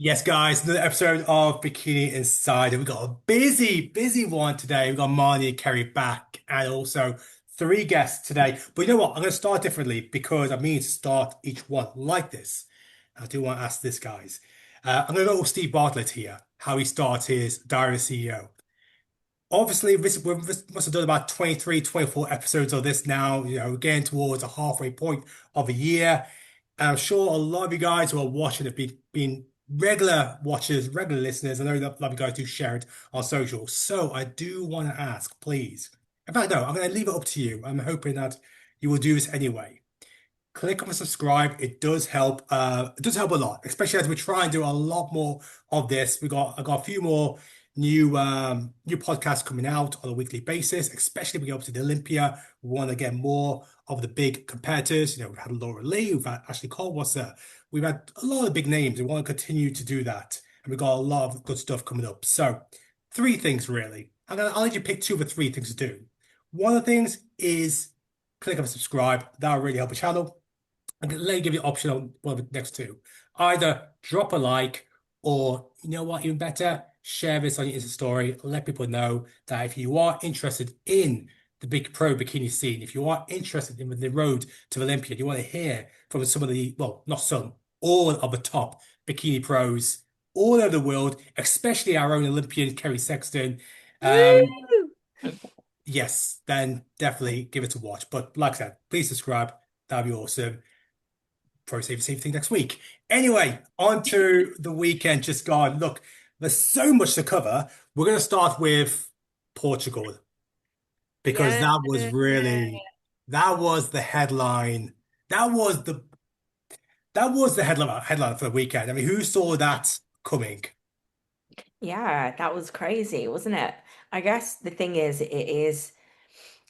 Yes, guys, another episode of Bikini Insider. We've got a busy one today. We've got Marnie and Kerry back, and also three guests today. But you know what? I'm going to start differently because I mean to start each one like this. I do want to ask this, guys. I'm going to go with Steve Bartlett here, how he starts his Diary CEO. Obviously, we must have done about 23, 24 episodes of this now. We're getting towards a halfway point of a year. And I'm sure a lot of you guys who are watching have been regular watchers, regular listeners. I know that a lot of you guys do share it on social. So I do want to ask, please. In fact, no, I'm going to leave it up to you. I'm hoping that you will do this anyway. Click on subscribe. It does help. It does help a lot, especially as we try and do a lot more of this. I got a few more new podcasts coming out on a weekly basis, especially when we go up to the Olympia. We want to get more of the big competitors. We've had Laura Lee, we've had Ashley Cole, we've had a lot of big names. We want to continue to do that. And we've got a lot of good stuff coming up. So three things really. I'll let you pick two of the three things to do. One of the things is click on subscribe. That'll really help the channel. And let me give you an option on one of the next two. Either drop a like, or you know what, even better, share this on your Insta story. Let people know that if you are interested in the big pro bikini scene, if you are interested in the road to Olympia, you want to hear from some of the, well, not some, all of the top bikini pros all over the world, especially our own Olympian Kerry Sexton. Um, Woo! yes, then definitely give it a watch. But like I said, please subscribe. That'd be awesome. Probably say the same thing next week. Anyway, on to the weekend just gone. Look, there's so much to cover. We're going to start with Portugal because Yeah. that was the headline. That was the that was the headline for the weekend. I mean, who saw that coming? Yeah, that was crazy, wasn't it? I guess the thing is, it is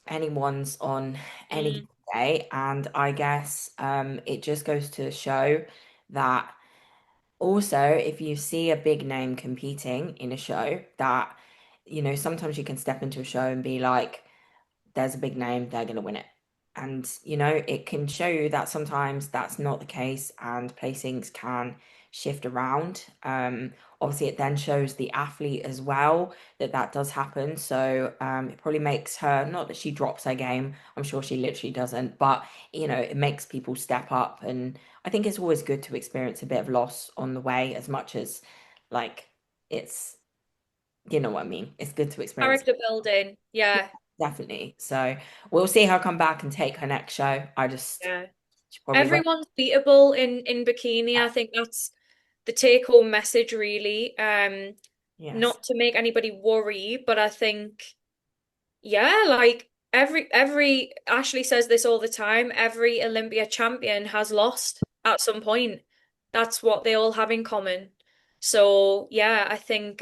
anyone's on any Mm. day, and I guess it just goes to show that also if you see a big name competing in a show, that sometimes you can step into a show and be like, there's a big name, they're going to win it. And, it can show you that sometimes that's not the case and placings can shift around. Obviously, it then shows the athlete as well that that does happen. So it probably makes her, not that she drops her game, I'm sure she literally doesn't, but, it makes people step up. And I think it's always good to experience a bit of loss on the way as much as like it's, you know what I mean? It's good to experience. Character building. Yeah. Definitely. So we'll see her come back and take her next show. Yeah. She probably won't. Everyone's beatable in bikini. I think that's the take home message really. Yes. Not to make anybody worry, but I think yeah, like every Ashley says this all the time, every Olympia champion has lost at some point. That's what they all have in common. So yeah, I think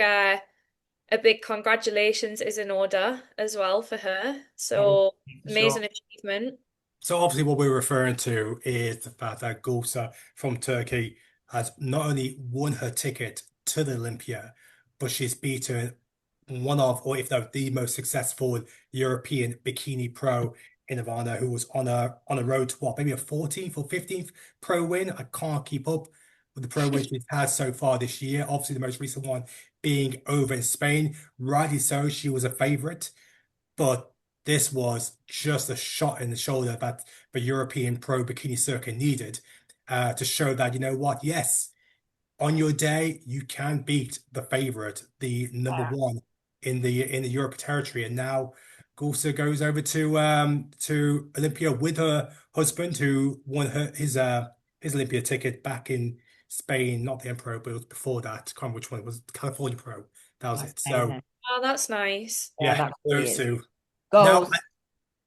a big congratulations is in order as well for her. And So for sure. amazing achievement. So obviously, what we're referring to is the fact that Gulsah from Turkey has not only won her ticket to the Olympia, but she's beaten one of, or if not the most successful European bikini pro in Ivana, who was on a road to what, maybe a 14th or 15th pro win. I can't keep up with the pro wins she's had so far this year. Obviously, the most recent one being over in Spain. Rightly so, she was a favorite. But this was just a shot in the shoulder that the European pro bikini circuit needed to show that, you know what, yes, on your day, you can beat the favorite, the number Yeah. one in the Europe territory. And now Gulsah goes over to Olympia with her husband who won his Olympia ticket back in Spain, not the Emperor, but it was before that. I can't remember which one it was, California Pro. That was That's it. So amazing. Oh, that's nice. Yeah, yeah, that really those is. two. Now, Goals.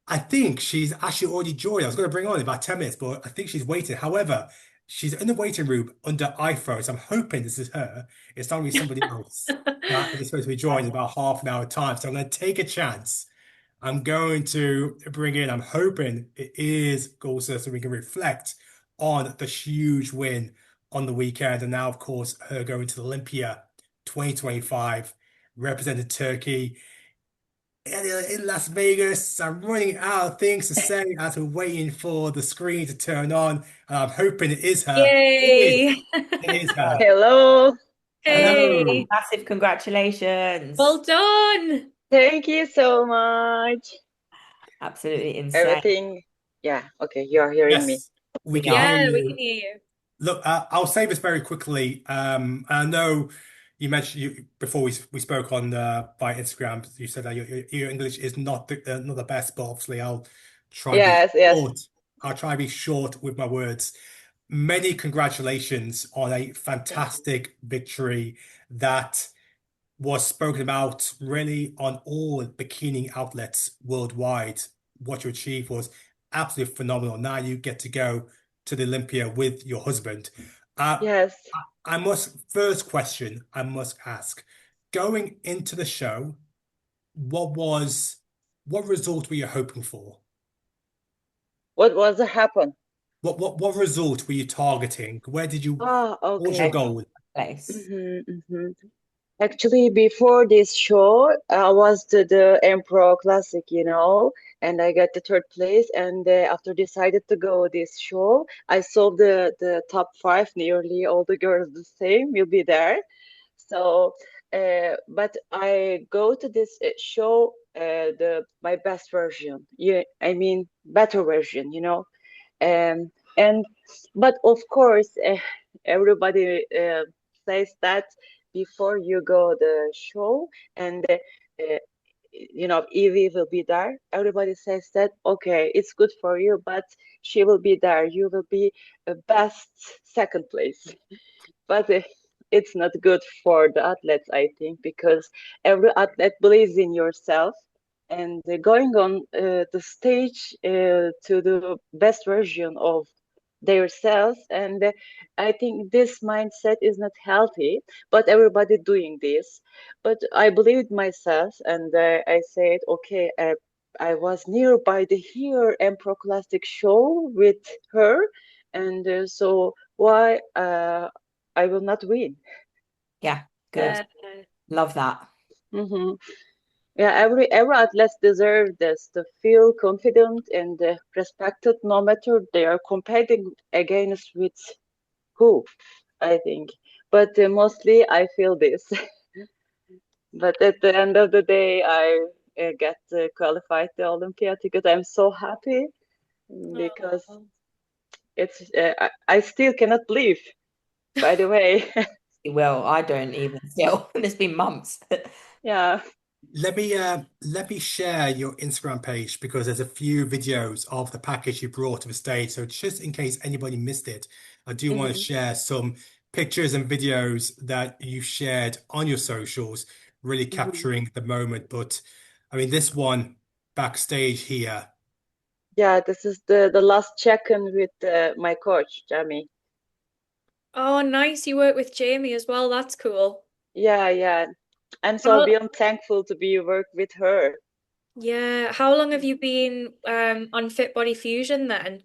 I think she's actually already joined. I was going to bring her on in about 10 minutes, but I think she's waiting. However, she's in the waiting room under iPhone, so I'm hoping this is her. It's not really somebody else that is supposed to be joined in about half an hour time. So I'm going to take a chance. I'm going to bring in, I'm hoping it is Gulsah so we can reflect on the huge win on the weekend. And now, of course, her going to the Olympia 2025, represented Turkey in Las Vegas. I'm running out of things to say as we're waiting for the screen to turn on. I'm hoping it is her. It is. Yay. It is her. Hello. Hey, Massive congratulations. well done. Thank you so much. Absolutely insane. Everything. Yeah, okay, you are hearing me. Yes, we We can hear are. Yeah, we can you. hear you. Look, I'll say this very quickly. I know you mentioned you before we spoke on by Instagram. You said that your English is not the best, but obviously I'll try and be Yes, yes, short. I'll try and be short with my words. Many congratulations on a Thank you. fantastic victory that was spoken about really on all bikini outlets worldwide. What you achieved was absolutely phenomenal. Now you get to go to the Olympia with your husband. Uh, yes. I must, first question I must ask, going into the show, what was, what result were you hoping for? What was the happen? What result were you targeting? Ah, What was your okay. goal? Place. Mm-hmm. Actually, before this show, I was to the Emperor Classic, and I got the third place. And after decided to go this show, I saw the top five, nearly all the girls the same will be there. So, but I go to this show, the my best version. Yeah, I mean better version. And but of course, everybody says that before you go the show, and Evie will be there. Everybody says that okay, it's good for you, but she will be there. You will be best second place. But it's not good for the athletes, I think, because every athlete believes in yourself, and going on the stage to the best version of themselves. And I think this mindset is not healthy, but everybody doing this. But I believed myself, and I said, okay, I was nearby the here Emperor Classic show with her, and so why I will not win. Yeah, good. Uh, Love that. Hmm. Yeah, every athlete deserves this to feel confident and respected, no matter they are competing against with who, I think. But mostly I feel this. But at the end of the day, I get qualified to Olympia ticket. I'm so happy because oh. it's I still cannot believe. By the way, Well, I don't even still. It's been months. yeah. Let me share your Instagram page because there's a few videos of the package you brought to the stage. So just in case anybody missed it, I do want to Hmm. share some pictures and videos that you shared on your socials, really Hmm. capturing the moment. But I mean, this one backstage here. Yeah, this is the last check-in with my coach, Jamie. Oh, nice. You work with Jamie as well. That's cool. Yeah, yeah. I'm so How, beyond thankful to be work with her. yeah, how long have you been on Fit Body Fusion then?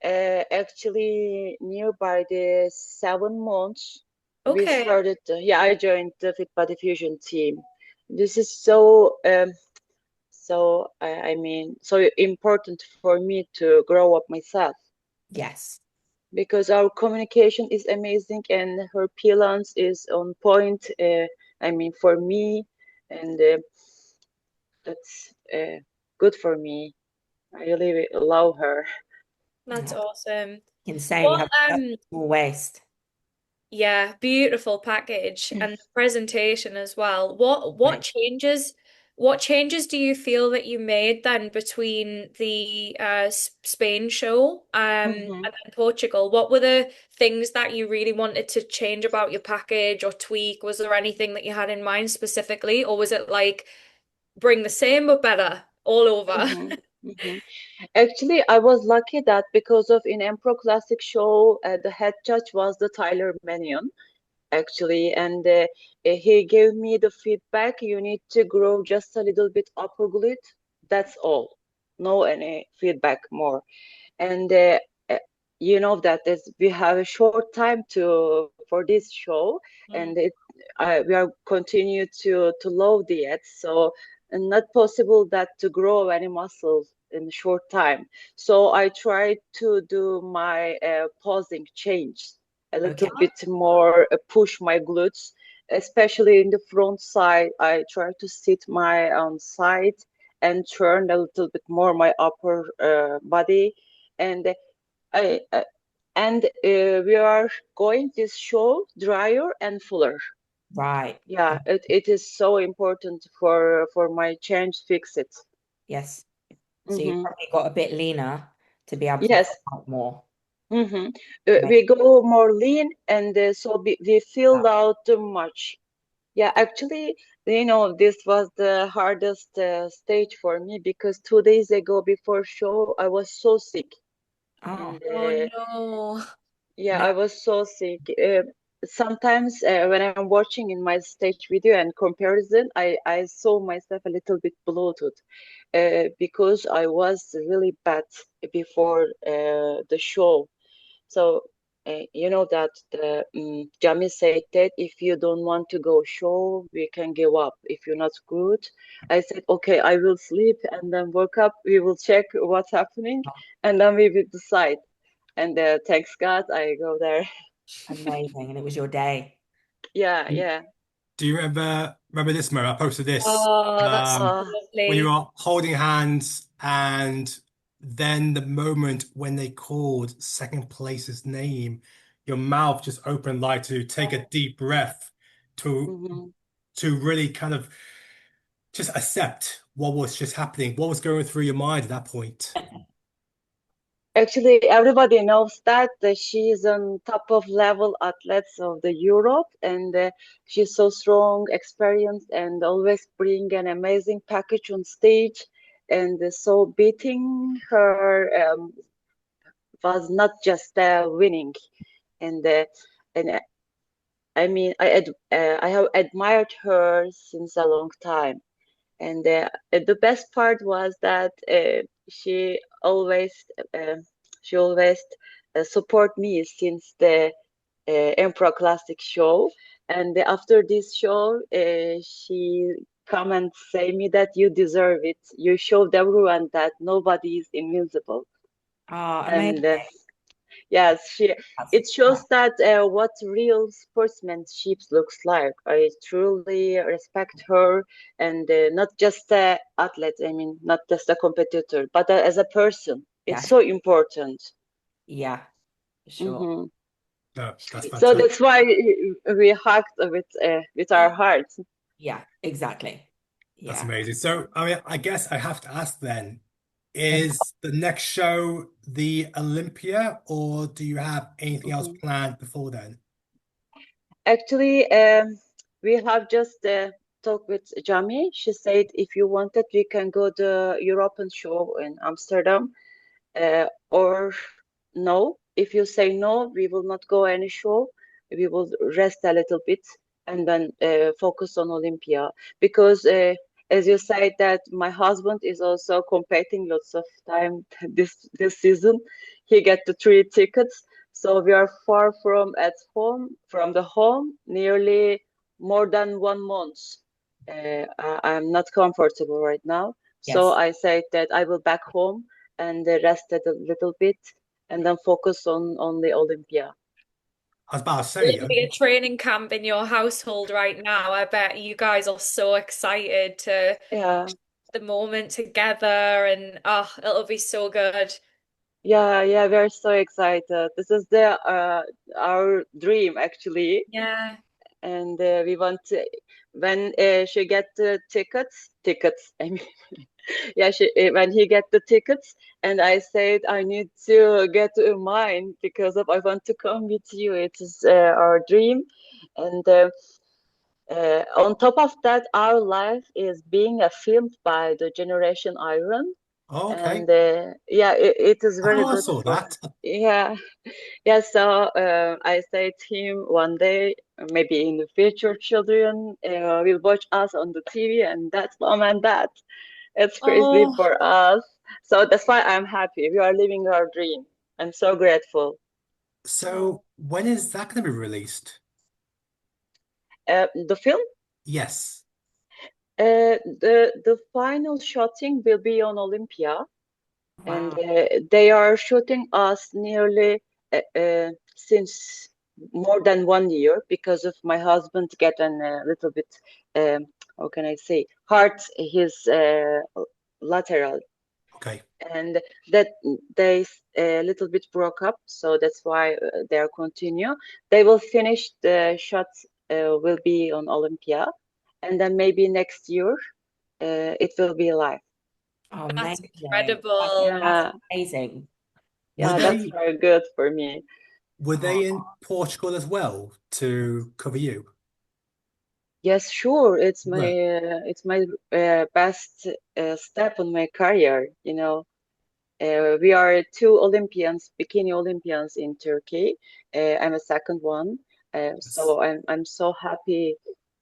Actually, nearby the 7 months, we Okay, started. Yeah, I joined the Fit Body Fusion team. This is so important for me to grow up myself Yes. because our communication is amazing and her balance is on point. For me, and that's good for me. I really love her. that's Yeah. awesome. Insane. You What have such a small waist. Yeah, beautiful package and the presentation as well. What changes do you feel that you made then between the Spain show and Hmm. then Portugal? What were the things that you really wanted to change about your package or tweak? Was there anything that you had in mind specifically, or was it like bring the same but better all over? Hmm. Hmm. Actually, I was lucky that because of in Emperor Classic show, the head judge was the Tyler Mannion, actually, and he gave me the feedback. You need to grow just a little bit upper glute. That's all. No any feedback more. And uh, you know that is we have a short time to for this show, and we are continue to low diet, so not possible that to grow any muscles in short time. So I tried to do my posing change a little Okay. bit more, push my glutes, especially in the front side. I try to sit my side and turn a little bit more my upper body, and I and we are going this show drier and fuller. Right. Yeah, it is so important for my change fix it. Yes. So you Mm-hmm. probably got a bit leaner to be able to Yes. work out more. Mm-hmm. Make We go more lean, and so we filled that. out too much. Yeah, actually, this was the hardest stage for me because 2 days ago before show, I was so sick. Oh, And Oh no. yeah, no. I was so sick. Sometimes when I'm watching in my stage video and comparison, I saw myself a little bit bloated because I was really bad before the show. So, you know that the Jami said that if you don't want to go show, we can give up. If you're not good, I said, okay, I will sleep and then wake up. We will check what's happening, and then we will decide. And thanks God, I go there. Amazing. And it was your day. Yeah, yeah. Do you remember this moment? I posted this Oh, that's so um, Uh, when you lovely. were holding hands, and then the moment when they called second place's name, your mouth just opened like to take a deep breath to mhm. to really kind of just accept what was just happening, what was going through your mind at that point. Actually, everybody knows that she is on top of level athletes of the Europe, and she's so strong, experienced, and always bring an amazing package on stage. And so beating her was not just winning, and I mean, I have admired her since a long time. And the best part was that she always uh, she always support me since the Emperor Classic show. And after this show, she come and say me that you deserve it. You showed everyone that nobody is invincible. Oh, amazing. And yes, That's, it shows that what real sportsmanship looks like. I truly respect her, and not just a athlete. I mean, not just a competitor, but as a person. It's yes. so important. Yeah, for sure. Hmm. No, that's So fantastic. that's why we hugged with our hearts. Yeah, exactly. That's Yeah. amazing. So, I mean, I guess I have to ask then, is the next show the Olympia, or do you have anything else Mhm. planned before then? Actually, we have just talked with Jami. She said if you wanted, we can go the European show in Amsterdam. Or no, if you say no, we will not go any show. We will rest a little bit and then focus on Olympia because, as you said, that my husband is also competing lots of time this season. He get the 3 tickets, so we are far from the home, nearly more than 1 month. I'm not comfortable right now, so Yes. I said that I will back home and rested a little bit and then focus on the Olympia. I was about to say, Olympia training camp in your household right now. I bet you guys are so excited to Yeah, the moment together and oh, it'll be so good. yeah, yeah. We're so excited. This is the our dream actually, Yeah. and we want to when she get the tickets. I mean, yeah, when he get the tickets, and I said I need to get mine because of I want to come with you. It is our dream, and. On top of that, our life is being filmed by the Generation Iron, oh, okay. and yeah, it is very Oh, I good saw for that. yeah, yeah. So I say to him one day, maybe in the future, children will watch us on the TV, and that's mom and dad. It's crazy Oh, for us. So that's why I'm happy. We are living our dream. I'm so grateful. So, when is that going to be released? The film. Yes. The final shooting will be on Olympia, and Wow. they are shooting us nearly since. more than 1 year because of my husband getting a little bit, how can I say, hurt his lateral, Okay. and that they a little bit broke up, so that's why they are continue. They will finish the shots, will be on Olympia, and then maybe next year it will be live. Oh, That's amazing. incredible. That's Yeah, amazing. Were yeah, that's they very good for me. were Oh, they in Portugal as well to cover you? Yes, sure. Well, It's my best step on my career. We are two Olympians, bikini Olympians in Turkey. I'm a second one, that's so I'm so happy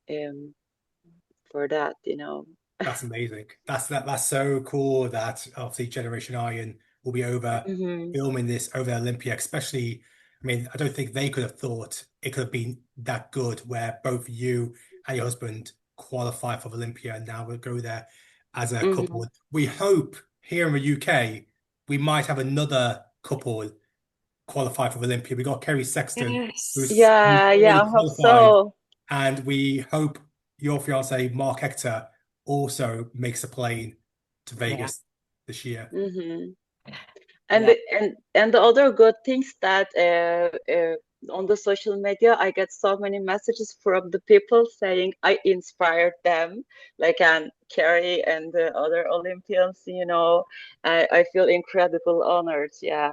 um, for that. that's amazing. That's so cool that obviously Generation Iron will be over Hmm. filming this over Olympia, especially. I mean, I don't think they could have thought it could have been that good where both you and your husband qualify for Olympia and now we'll go there as a couple. Hmm. We hope here in the UK we might have another couple qualify for Olympia. We got Kerry Sexton, Yes. who's Yeah, yeah, already I hope qualified, so. and we hope your fiance Mark Hector also makes a plane to yeah. Vegas this year. Hmm. And Yeah. the other good things that on the social media, I get so many messages from the people saying I inspired them, like Carrie and the other Olympians. I feel incredible honored. Yeah,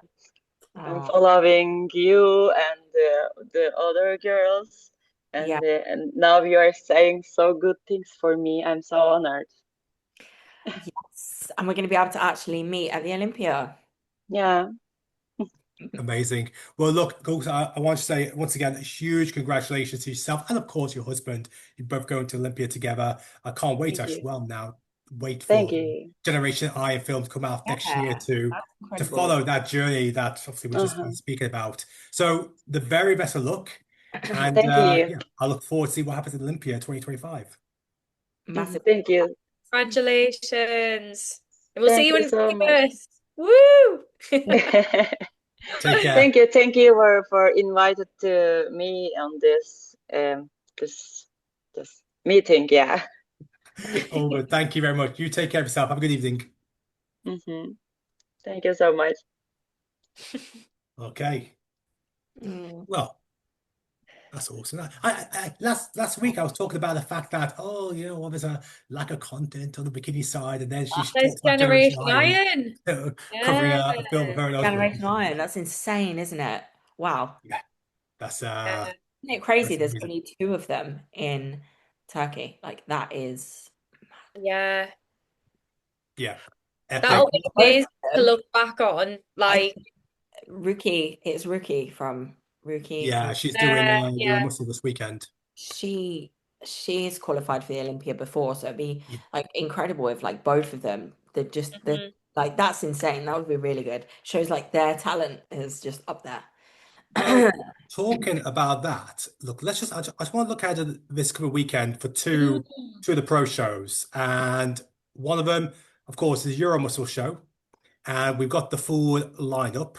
I'm Oh, following you and the other girls, yeah. and now you are saying so good things for me. I'm so honored. Yes. And we're going to be able to actually meet at the Olympia. Yeah, Amazing. Well, look, Gulsah, I want to say once again, a huge congratulations to yourself and of course your husband. You're both going to Olympia together. I can't wait thank actually. you, Well, now wait thank for you. Generation Iron film to come out next year Yeah, to that's incredible. follow that journey that obviously we've just been Uh-huh. speaking about. So the very best of luck, and Thank you. yeah, I look forward to see what happens at Olympia 2025. Massive. Thank you. Congratulations. And we'll see Thank you you in so much. Vegas. Woo! Take care. Thank you for invited to me on this this meeting. Yeah. Over. Thank you very much. You take care of yourself. Have a good evening. Hmm. Thank you so much. Okay. Mm. Well, that's awesome. Last week I was talking about the fact that well, there's a lack of content on the bikini side, and then she There's talked about Generation Generation Iron Iron. covering Yeah. a film of her and husband. Generation Iron. That's insane, isn't it? Wow. Yeah, that's Yeah. Isn't it crazy? that's There's amazing. only two of them in Turkey. Like that is Yeah. Yeah, like That'll epic. be both amazing of to them. look back on. I Like, It's Rookie from Rookie from Yeah, she's doing Euro yeah. Muscle this weekend. she she's qualified for the Olympia before, so it'd be Yeah. like incredible if like both of them the Mhm. like that's insane. That would be really good. Shows like their talent is just up there. Well, talking about that, look, I just want to look ahead at this coming weekend for two of the pro shows. And one of them, of course, is Euro Muscle show. And we've got the full lineup.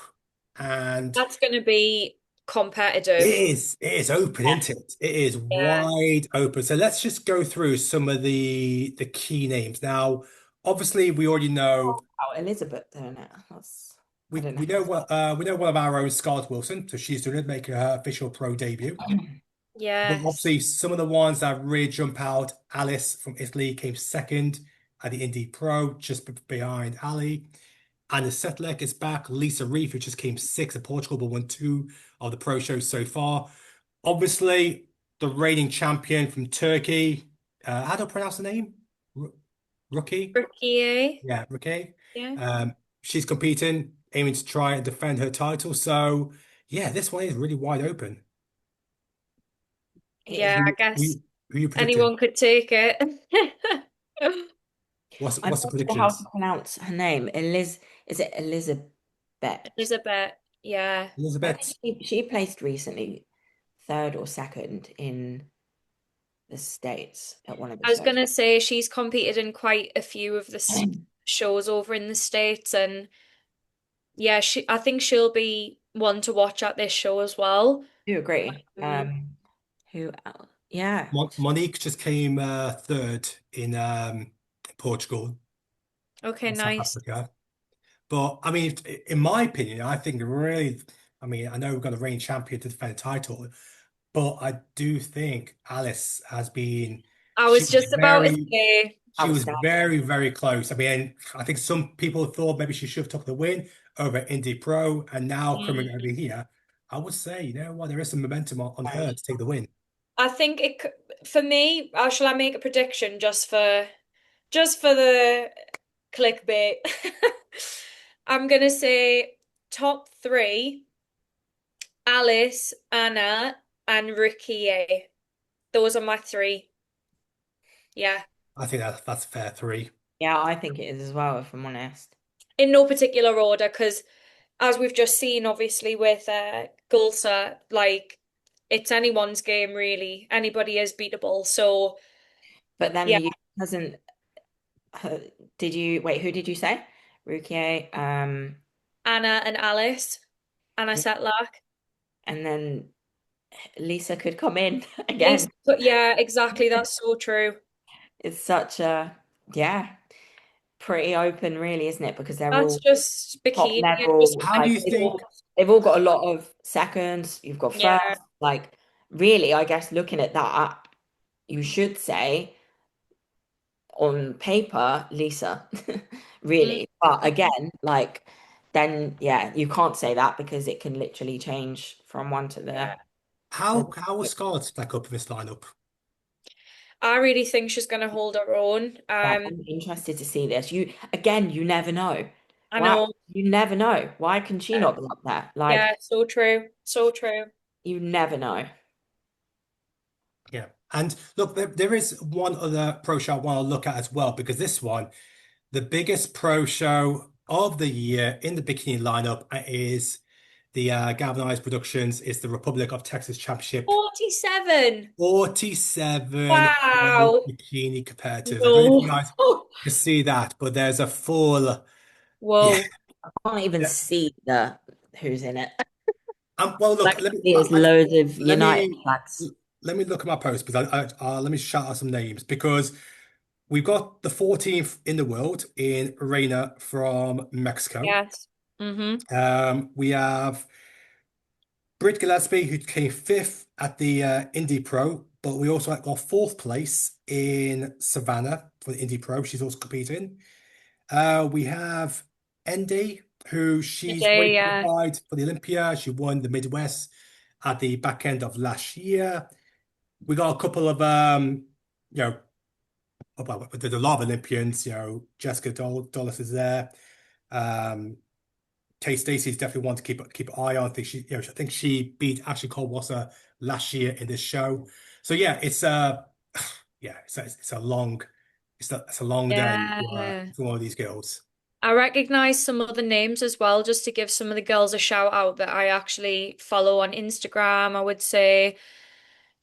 And That's going to be competitive. it is open, isn't it? It is Yeah. wide open. So let's just go through some of the key names. Now, obviously, we already know Oh, Elizabeth doing it. That's I we don't we know what we know one of our own, Scarlett Wilson, so she's doing it, making her official pro debut. know. But Yes. obviously, some of the ones that really jump out, Alice from Italy came second at the Indy Pro, just behind Ali. Anna Setlik is back. Lisa Reef, who just came sixth at Portugal, but won two of the pro shows so far. Obviously, the reigning champion from Turkey. How do I pronounce the name? R Rookie? Rookie. Yeah, Rookie. Yeah. She's competing, aiming to try and defend her title. So, yeah, this one is really wide open. It is. Yeah, I Who, guess who are you predicting? anyone could take it. I'm What's the not sure how to predictions? pronounce her name. Is it Elizabeth? Elizabeth. Yeah. I Elizabeth? think she placed recently third or second in the States at one of the I was shows. gonna say she's competed in quite a few of the shows over in the States, and yeah, I think she'll be one to watch at this show as well. Do agree. Um, Who else? Yeah. Monique just came third in Portugal okay, and South nice. Africa. But I mean, in my opinion, I think really, I mean, I know we've got a reigning champion to defend the title, but I do think Alice has been, I she was was just about to very, say, she was Outstanding. very, very close. I mean, I think some people thought maybe she should have took the win over Indy Pro, and now coming over mm, here, I would say, you know what, there is some momentum on her Very. to take the win. I think for me, shall I make a prediction just for the clickbait? I'm gonna say top three: Alice, Anna, and Ricky. Those are my three. Yeah, I think that's a fair three. Yeah, I think it is as well, if I'm honest. in no particular order, because as we've just seen, obviously with Gulsah, like it's anyone's game really. Anybody is beatable. So But then yeah, you hasn't uh, did you wait, who did you say? Rukier, Anna and Alice, Anna Setlack. and then Lisa could come in Lisa, again. yeah, exactly. That's so true. It's such a, yeah, pretty open really, isn't it? Because they're That's all just top bikini and just level. How do Like you think? they've all got a lot of seconds. You've got yeah. first. Like really, I guess looking at that, you should say on paper, Lisa, Mm, really. But mm, again, like then yeah, you can't say that because it can literally change from one to yeah. How will Scarlett stack up in this lineup? I really think she's gonna hold her own. I'm interested to see this. You again, you never know. I Why know. you never know. Why can she Yeah, not be up there? Like yeah, so true. So true. you never know. Yeah. And look, there is one other pro show I want to look at as well, because this one, the biggest pro show of the year in the bikini lineup is the Galvanized Productions. It's the Republic of Texas Championship 47. 47 pro Wow. bikini competitors. I don't know if you No. guys can see that, but there's a full, yeah. Whoa. I can't even Yeah. see the who's in it. Well, Like look, let me, there's loads of let United me, flags. let me look at my post, because let me shout out some names, because we've got the 14th in the world in Reina from Mexico. Yes. Mm-hmm. We have Britt Gillespie, who came fifth at the Indy Pro, but we also got fourth place in Savannah for the Indy Pro. She's also competing. We have Endy, who she's already Today, yeah. qualified for the Olympia. She won the Midwest at the back end of last year. We got a couple of you know, well, there's a lot of Olympians. You know, Jessica Dollis is there. Um, Kay Stacey's definitely one to keep an eye on. I think she beat Ashley Cole last year in this show. So yeah, yeah, it's a long, it's a long day Yeah. for one of these girls. I recognize some other names as well, just to give some of the girls a shout out that I actually follow on Instagram. I would say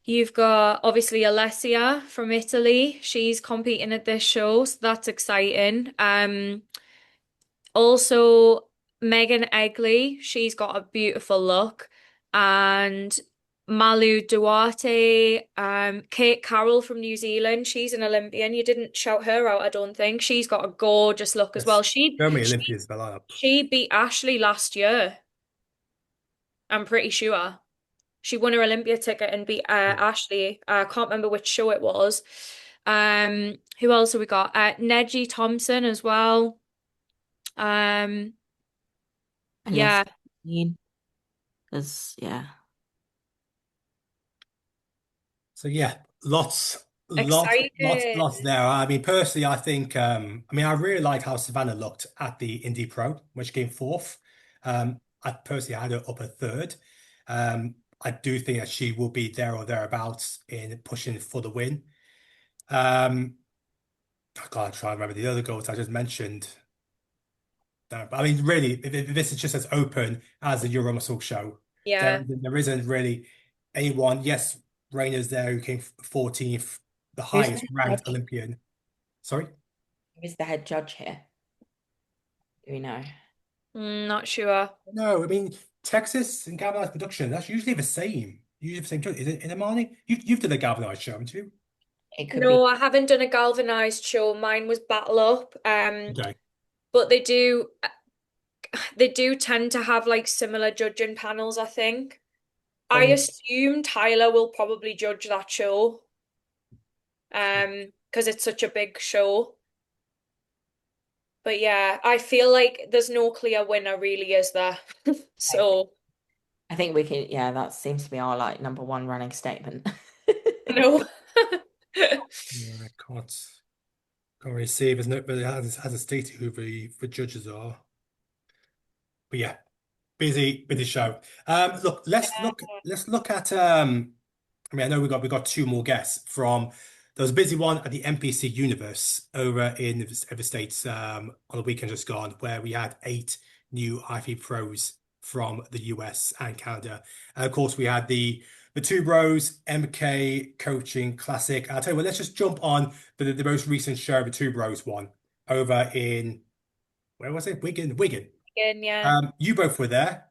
you've got obviously Alessia from Italy. She's competing at this show, so that's exciting. Also, Megan Egley, she's got a beautiful look. And Malu Duarte, Kate Carroll from New Zealand, she's an Olympian. You didn't shout her out, I don't think. She's got a gorgeous look as well. There's She so many she Olympians in the lineup. she beat Ashley last year, I'm pretty sure. She won her Olympia ticket and beat Yeah. Ashley. I can't remember which show it was. Who else have we got? Neji Thompson as well. Um, Unless yeah, there's yeah. So yeah, excited. lots there. I mean, personally, I think I mean, I really liked how Savannah looked at the Indy Pro, which came fourth. I personally had her up a third. I do think that she will be there or thereabouts in pushing for the win. Um, I can't try and remember the other goals I just mentioned. No, but I mean, really, if this is just as open as the Euro Muscle show, Yeah. there isn't really anyone. Yes, Rainer's there who came 14th, the Who's the highest head ranked judge? Olympian. Sorry? Who's the head judge here? Do we know? Not sure. No, I mean, Texas and galvanized production, that's usually the same. Usually the same judge. Is it in Marnie? You've done a galvanized show, haven't you? It could be. No, I haven't done a galvanized show. Mine was Battle Up. Okay. But they do tend to have like similar judging panels, I think. I Oh, assume Tyler will probably judge that show. Because it's such a big show. But yeah, I feel like there's no clear winner really, is there? So, I think we can, yeah, that seems to be our like number one running statement. no. yeah, I can't really see. There's no, but it hasn't stated who the judges are. But yeah, busy show. Look, let's look at I mean, I know we got two more guests from. There was a busy one at the NPC Universe over in the States on the weekend just gone, where we had eight new IFE pros from the US and Canada. And of course, we had the two bros MK Coaching Classic. I'll tell you what, let's just jump on the most recent show, the two bros one over in where was it? Wigan. Again, yeah. You both were there.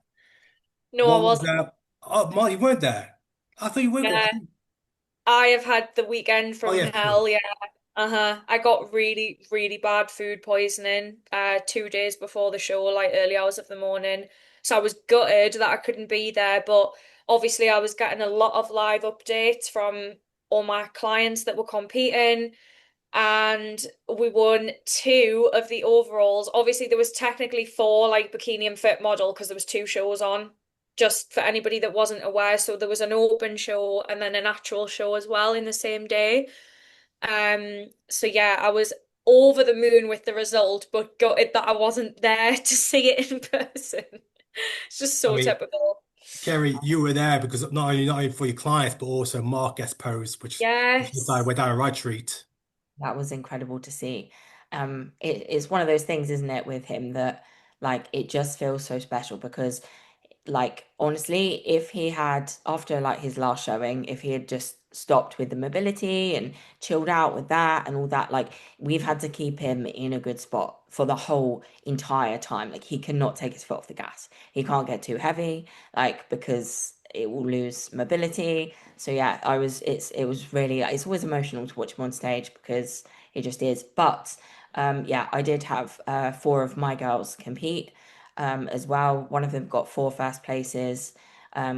No, I What was wasn't. that? Oh, Mark, you weren't there. I thought you were. Yeah. I have had the weekend Oh from yeah, of hell, course. yeah. Uh-huh. I got really, really bad food poisoning 2 days before the show, like early hours of the morning. So I was gutted that I couldn't be there, but obviously I was getting a lot of live updates from all my clients that were competing, and we won two of the overalls. Obviously there was technically four, like bikini and fit model, because there was two shows on, just for anybody that wasn't aware. So there was an open show and then a natural show as well in the same day. So yeah, I was over the moon with the result, but gutted that I wasn't there to see it in person. It's just I so mean, typical. Kerry, you were there because not only for your clients, but also Mark guest posed, which was like Yes. we're down a right treat. That was incredible to see. It's one of those things, isn't it, with him that like it just feels so special because like honestly, if he had after like his last showing, if he had just stopped with the mobility and chilled out with that and all that, like we've had to keep him in a good spot for the whole entire time. Like he cannot take his foot off the gas. He can't get too heavy, like because it will lose mobility. So yeah, it was really it's always emotional to watch him on stage because it just is. But yeah, I did have four of my girls compete as well. One of them got four first places,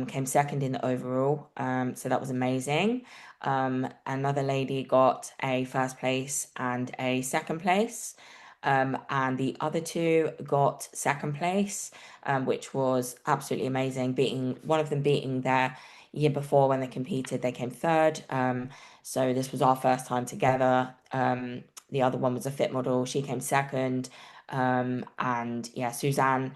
came second in the overall. So that was amazing. Another lady got a first place and a second place. And the other two got second place, which was absolutely amazing. Beating one of them beating their year before when they competed, they came third. So this was our first time together. The other one was a fit model. She came second. And yeah, Suzanne,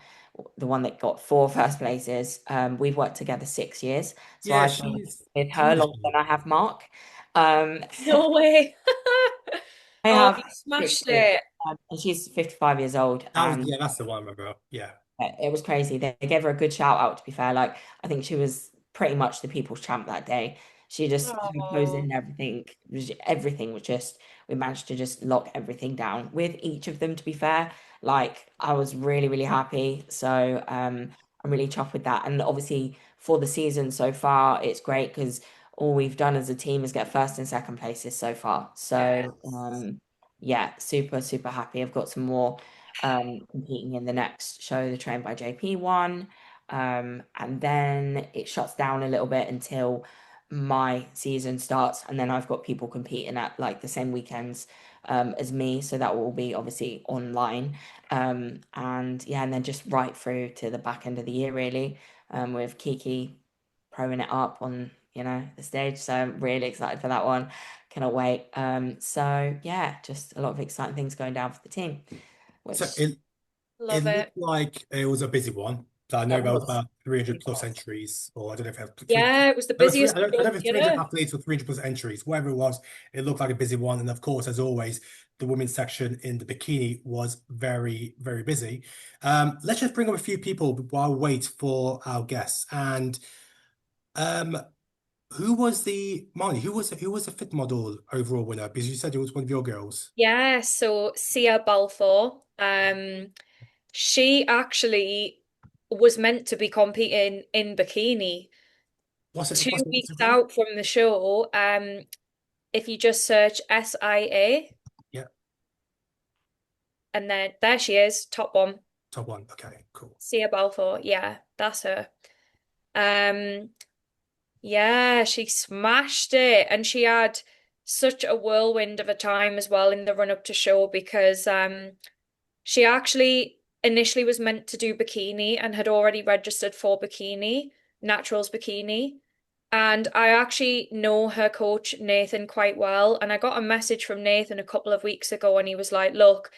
the one that got four first places, we've worked together 6 years. So Yeah, I've been she's with her longer wonderful. than I have Mark. Um, No way. I Oh, have you 6 smashed years, it. and she's 55 years old, and That's the one I remember. Yeah. it was crazy. They gave her a good shout out, to be fair. Like, I think she was pretty much the people's champ that day. She just her posing Oh, and everything was just, we managed to just lock everything down with each of them, to be fair. Like, I was really, really happy. So, I'm really chuffed with that. And obviously, for the season so far, it's great because all we've done as a team is get first and second places so far. So, yes. yeah, super, super happy. I've got some more competing in the next show, the Train by JP one. And then it shuts down a little bit until my season starts. And then I've got people competing at like the same weekends as me. So that will be obviously online. And yeah, and then just right through to the back end of the year, really, with Kiki proing it up on, the stage. So I'm really excited for that one. Cannot wait. So yeah, just a lot of exciting things going down for the team, So which it Love looked it. like it was a busy one. So I know that there was was about 300 plus entries, or I don't know if it had three. Yeah, it was the No, three, busiest I show don't of know if the it's 300 year. athletes or 300 plus entries, whatever it was. It looked like a busy one. And of course, as always, the women's section in the bikini was very, very busy. Let's just bring up a few people while we wait for our guests. And um, who was the Marnie? Who was the fit model overall winner? Because you said it was one of your girls. Yeah, so Sia Balfour, she actually was meant to be competing in bikini. What's it? Two What's the weeks Instagram? out from the show, if you just search SIA, Yeah, and then there she is, top one. top one. Okay, cool. Sia Balfour. Yeah, that's her. Um, yeah, she smashed it, and she had such a whirlwind of a time as well in the run up to show because she actually initially was meant to do bikini and had already registered for bikini, naturals bikini. And I actually know her coach, Nathan, quite well. And I got a message from Nathan a couple of weeks ago, and he was like, look,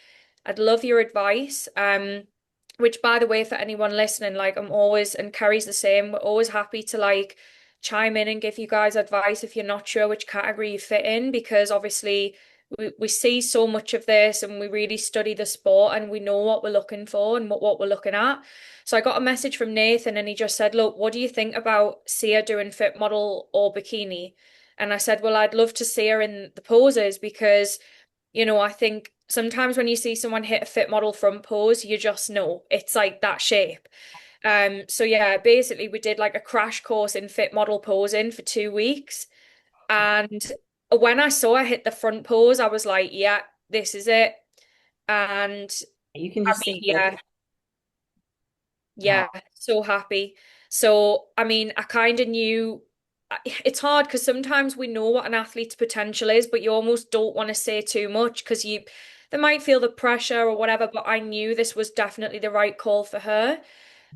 I'd love your advice. Which by the way, for anyone listening, like I'm always, and Kerry's the same, we're always happy to like chime in and give you guys advice if you're not sure which category you fit in, because obviously we see so much of this and we really study the sport and we know what we're looking for and what we're looking at. So I got a message from Nathan and he just said, look, what do you think about Sia doing fit model or bikini? And I said, well, I'd love to see her in the poses because, I think sometimes when you see someone hit a fit model front pose, you just know it's like that shape. So yeah, basically we did like a crash course in fit model posing for 2 weeks. And when I saw her hit the front pose, I was like, yeah, this is it. And You can I just mean, see the yeah, oh, yeah, so happy. So, I mean, I kind of knew it's hard because sometimes we know what an athlete's potential is, but you almost don't want to say too much because they might feel the pressure or whatever. But I knew this was definitely the right call for her.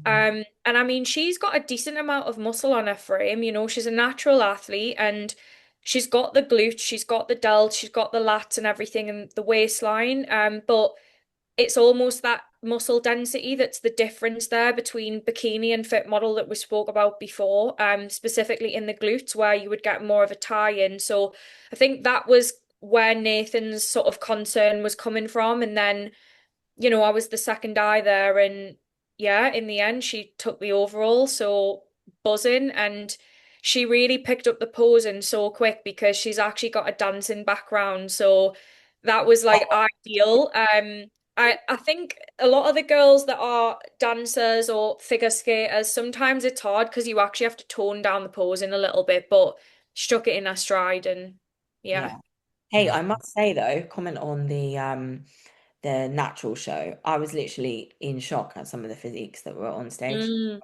And I mean, she's got a decent amount of muscle on her frame. She's a natural athlete and she's got the glutes, she's got the delts, she's got the lats and everything and the waistline. But it's almost that muscle density that's the difference there between bikini and fit model that we spoke about before, specifically in the glutes where you would get more of a tie-in. So I think that was where Nathan's sort of concern was coming from. And then I was the second eye there, and yeah, in the end, she took the overall, so buzzing, and she really picked up the posing so quick because she's actually got a dancing background, so that was like ideal. I think a lot of the girls that are dancers or figure skaters, sometimes it's hard because you actually have to tone down the posing a little bit, but she took it in her stride, and yeah. yeah. Hey, I must say though, comment on the natural show. I was literally in shock at some of the physiques that were on stage. Mm.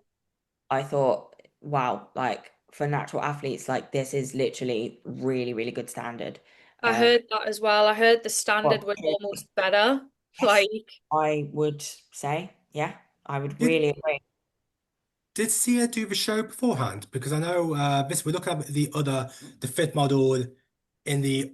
I thought, wow, like for natural athletes, like this is literally really, really good standard. I Um, heard that as well. I heard the standard well, was almost better. yes, Like, I would say, yeah, I would Did really agree. did Sia do the show beforehand? Because I know this we're looking at the fit model in the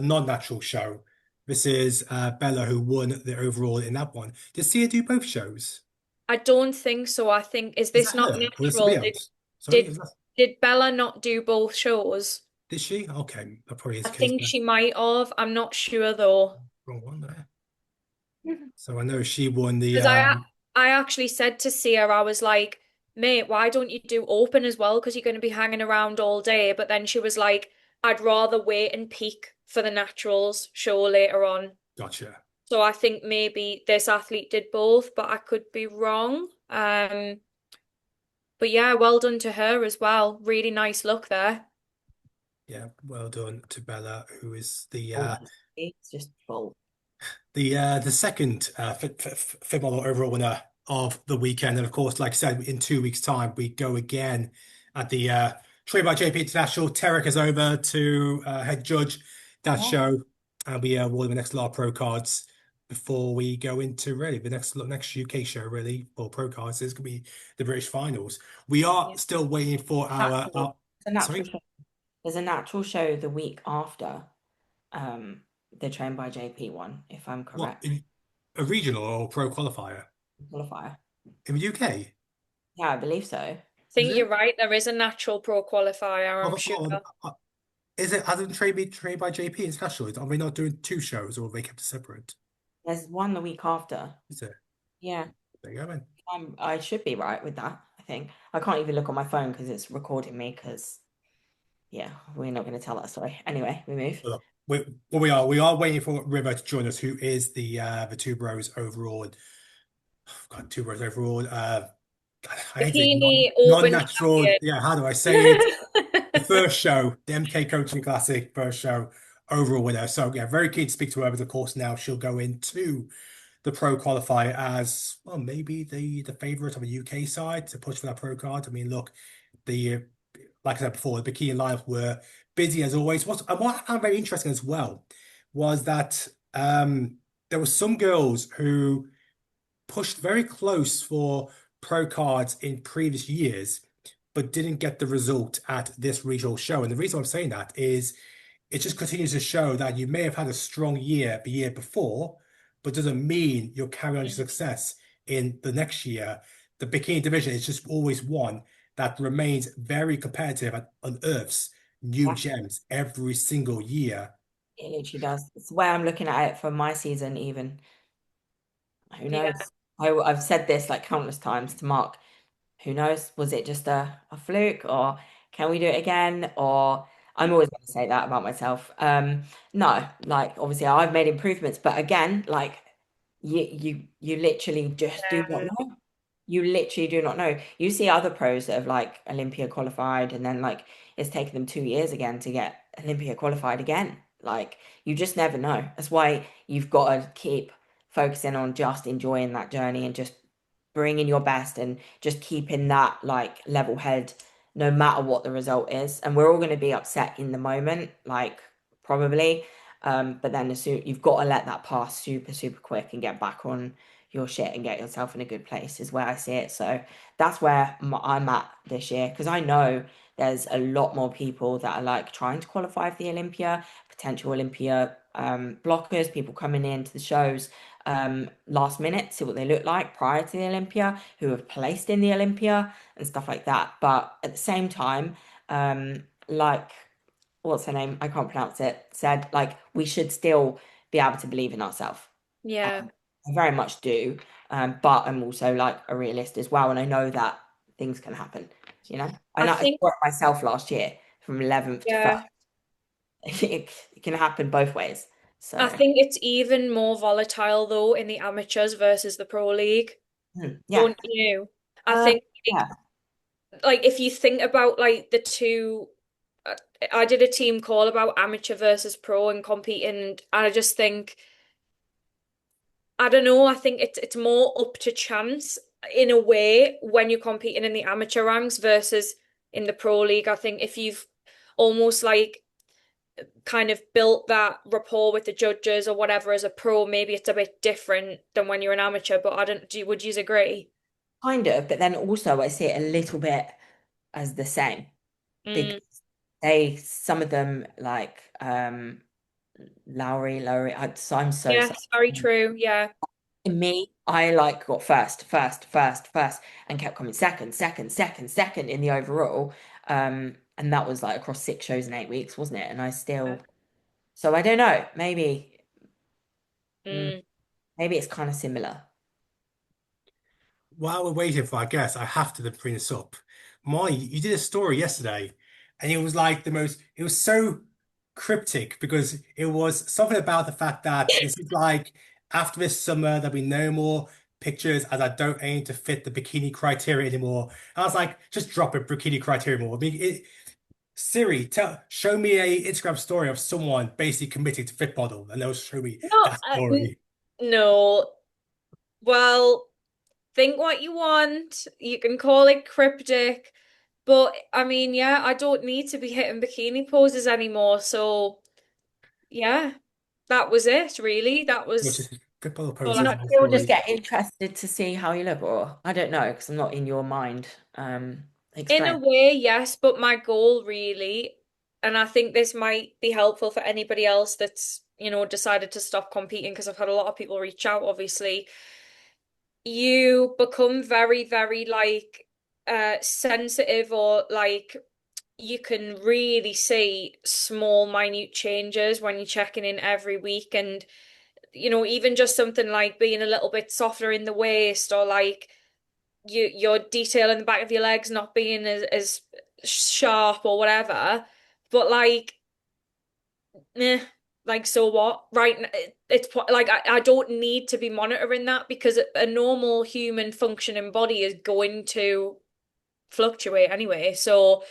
non-natural show. This is Bella who won the overall in that one. Did Sia do both shows? I don't think so. I think is Is this that not her or is it somebody natural? Did else? Sorry, did is that, did Bella not do both shows? did she? Okay, that probably is I the case. think But she might have. I'm not sure though. wrong one there. So I know she won the Because I actually said to Sia, I was like, mate, why don't you do open as well? Because you're going to be hanging around all day. But then she was like, I'd rather wait and peak for the naturals show later on. gotcha. So I think maybe this athlete did both, but I could be wrong. But yeah, well done to her as well. Really nice look there. Yeah, well done to Bella, who is Oh, it's just full. the second fit model overall winner of the weekend. And of course, like I said, in 2 weeks' time, we go again at the Trained by JP International. Tarek is over to head judge that Yeah. show, and we award the next lot of pro cards before we go into really the next UK show. Really for pro cards is going to be the British finals. We are Yeah. still waiting for Natural, it's a natural sorry, show. There's a natural show the week after um the Train by JP one, if I'm what correct. a regional or pro qualifier Qualifier. in the UK? Yeah, I believe so. Is Think you're it? right. There is a natural pro qualifier, I'm sure. Is it other than Trade by JP International? Are we not doing two shows or are they kept separate? There's one the week after. Is it? Yeah, There you go, man. I should be right with that, I think. I can't even look on my phone because it's recording me because, yeah, we're not going to tell that story. Anyway, we move. Well, we are waiting for River to join us, who is the Two Bros overall. I've got two words overall. I hate it. Bikini Open Non-natural. Yeah, how do I say it? champion. The first show, the MK Coaching Classic first show, overall winner. So yeah, very keen to speak to her. But of course, now she'll go into the pro qualifier as well, maybe the favorite of the UK side to push for that pro card. I mean, look, the like I said before, the bikini lineup were busy as always. What I found very interesting as well was that there were some girls who pushed very close for pro cards in previous years, but didn't get the result at this regional show. And the reason I'm saying that is it just continues to show that you may have had a strong year the year before, but doesn't mean you'll carry on your success in the next year. The bikini division is just always one that remains very competitive and unearths new Yeah, gems every single year. it literally does. It's the way I'm looking at it for my season, even. Who Yeah, knows? I've said this like countless times to Mark. Who knows? Was it just a fluke or can we do it again? Or I'm always going to say that about myself. No, like obviously I've made improvements, but again, like you literally just do not yeah, know. You literally do not know. You see other pros that have like Olympia qualified and then like it's taken them 2 years again to get Olympia qualified again. Like you just never know. That's why you've got to keep focusing on just enjoying that journey and just bringing your best and just keeping that like level head no matter what the result is. And we're all going to be upset in the moment, like probably. But then as soon you've got to let that pass super, super quick and get back on your shit and get yourself in a good place is where I see it. So that's where I'm at this year because I know there's a lot more people that are like trying to qualify for the Olympia, potential Olympia blockers, people coming into the shows last minute, see what they look like prior to the Olympia, who have placed in the Olympia and stuff like that. But at the same time, like what's her name? I can't pronounce it. Said like we should still be able to believe in ourselves. yeah. I very much do, but I'm also like a realist as well, and I know that things can happen. You know, I I think, saw it myself last year from 11th to first. yeah, It can happen both ways. I So think it's even more volatile though in the amateurs versus the pro league, yeah, don't you? I think yeah. like if you think about like the two, uh, I did a team call about amateur versus pro and competing, and I just think I don't know. I think it's more up to chance in a way when you're competing in the amateur ranks versus in the pro league. I think if you've almost like kind of built that rapport with the judges or whatever as a pro, maybe it's a bit different than when you're an amateur. But I don't. Would you agree? Kind of, but then also I see it a little bit as the same because Mm, some of them like Lowry, so I'm so sorry. yes, very true. Yeah. Me, I like got first, and kept coming second in the overall. And that was like across 6 shows in 8 weeks, wasn't it? And I still, so I don't know, mm, Mm. maybe it's kind of similar. While we're waiting for our guest, I have to bring this up. Marnie, you did a story yesterday, and it was like it was so cryptic because it was something about the fact that this is like after this summer, there'll be no more pictures as I don't aim to fit the bikini criteria anymore. I was like, just drop it, bikini criteria more. I mean, Siri, show me a Instagram story of someone basically committing to fit model, and they'll show me No, that story. no. Well, think what you want. You can call it cryptic, but I mean, yeah, I don't need to be hitting bikini poses anymore. So, yeah, that was it, really. That Which was is fit model all Do you I poses not had and to still just stories. say. get interested to see how you look, or I don't know, because I'm not in your mind. In Explain. a way, yes, but my goal really, and I think this might be helpful for anybody else that's, decided to stop competing because I've had a lot of people reach out, obviously. You become very, very like sensitive or like you can really see small, minute changes when you're checking in every week. And, even just something like being a little bit softer in the waist or like your detail in the back of your legs not being as sharp or whatever. But like, eh. like, so what? Right? It's like I don't need to be monitoring that because a normal human functioning body is going to fluctuate anyway. So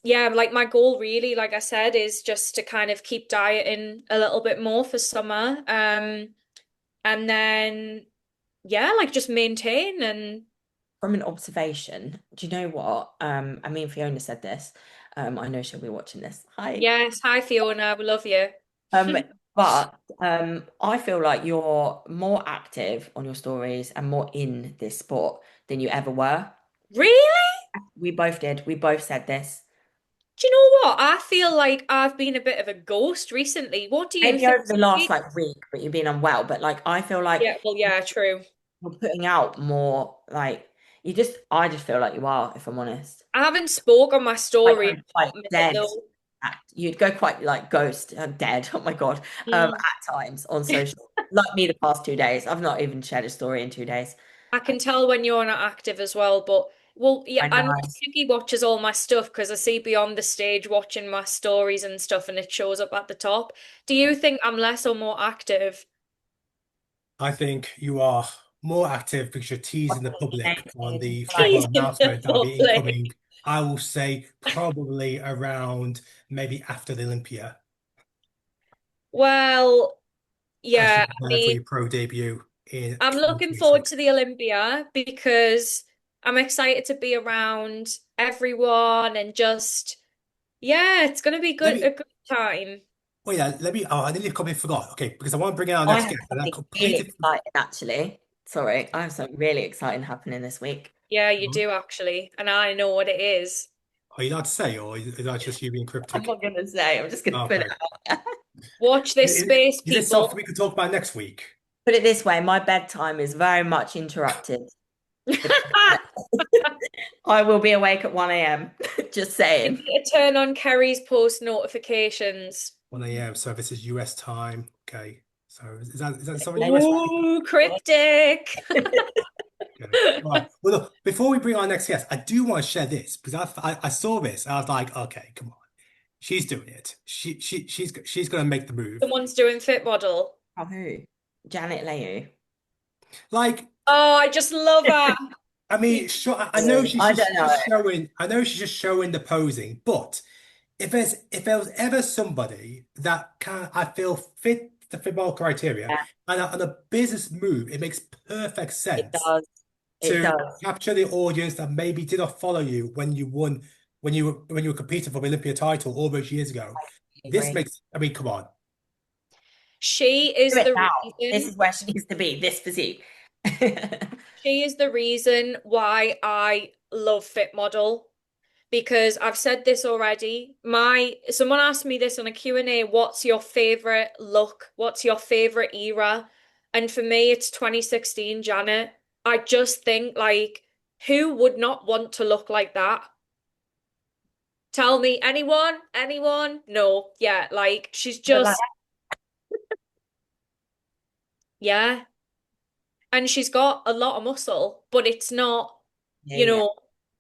yeah, like my goal really, like I said, is just to kind of keep dieting a little bit more for summer. And then yeah, like just maintain and From an observation, do you know what? I mean, Fiona said this. I know she'll be watching this. Hi. yes, hi Fiona, we love you. Um, but I feel like you're more active on your stories and more in this sport than you ever were. Really? We both did. We both said this. Do you know what? I feel like I've been a bit of a ghost recently. What do you Maybe think? over the last like week, but you've been unwell. But like, I feel like Yeah, well, yeah, true. you're putting out more. Like, I just feel like you are, if I'm honest. I haven't spoke on my Like, story in go a quite hot minute dead. though. You'd go quite like ghost, dead. Oh my God. Mm. At times on social, like me the past 2 days. I've not even shared a story in 2 days. I can tell when you're not active as well, but well, yeah, I I know know. Suki watches all my stuff because I see beyond the stage watching my stories and stuff, and it shows up at the top. Do you think I'm less or more active? I think you are more active because you're teasing the public on the Like, football He's in the announcement that'll be public. incoming. I will say probably around maybe after the Olympia Well, as you yeah, I prepare for mean, your pro debut in I'm looking forward 2026. to the Olympia because I'm excited to be around everyone and just, yeah, it's gonna be Let good, a me good time. wait. Let me. Oh, I nearly completely forgot. Okay, because I want to bring in our I next have guest, and I something really completely. exciting actually. Sorry, I have something really exciting happening this week. Yeah, you do actually, and I know what it is. Are you allowed to say, or is that just you being I'm cryptic? not gonna say, I'm just gonna put it Okay. out there. Watch this Is, space, is this something we people. could talk about next week? Put it this way, my bedtime is very much interrupted. I will be awake at 1 a.m. Just You saying. need to turn on Kerry's post notifications. 1 a.m. So this is US time. Okay. So is that something US time? Ooh, cryptic. Okay. Right. Well, look, before we bring our next guest, I do want to share this because I saw this. And I was like, okay, come on, she's doing it. She's going to make the move. Someone's doing Fit Model. Oh, who? Janet Layug. Like, Oh, I just love her. I mean, sure, I know I don't she's know. just showing. I know she's just showing the posing, but if there was ever somebody that can, I feel fit the football criteria Yeah, and a business move, it makes perfect it sense does. It to does. capture the audience that maybe did not follow you when you won when you were competing for the Olympia title all those years ago. I This agree. makes, I mean, come on. She Do is it the now. This reason. is where she needs to be, this physique. She is the reason why I love Fit Model. Because I've said this already. Someone asked me this on a Q&A, what's your favorite look? What's your favorite era? And for me, it's 2016 Janet. I just think like who would not want to look like that? Tell me anyone? Anyone? No. Yeah, like she's But like, just yeah. And she's got a lot of muscle, but it's not, yeah, you yeah. know,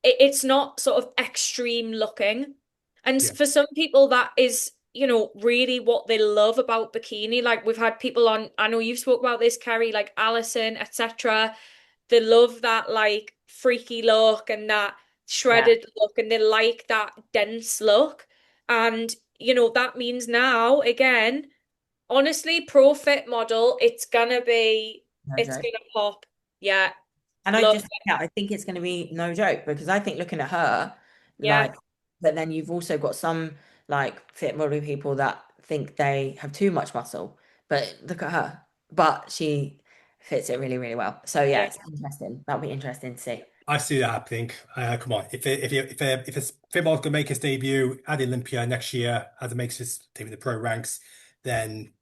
it's not sort of extreme looking. And Yeah. for some people, that is, really what they love about bikini. Like we've had people on, I know you've spoke about this, Carrie, like Alison, etc. They love that like freaky look and that Yeah. shredded look, and they like that dense look. And, that means now, again, honestly, pro fit model, No it's joke. gonna pop. Yeah, And I love just, it. yeah, I think it's going to be no joke because I think looking at her, Yeah. like, but then you've also got some like fit body people that think they have too much muscle, but look at her. But she fits it really, really well. So yeah, Yeah. it's interesting. That'll be interesting to see. I see that happening. Come on, if it's football's gonna make his debut at the Olympia next year as it makes his team in the pro ranks, then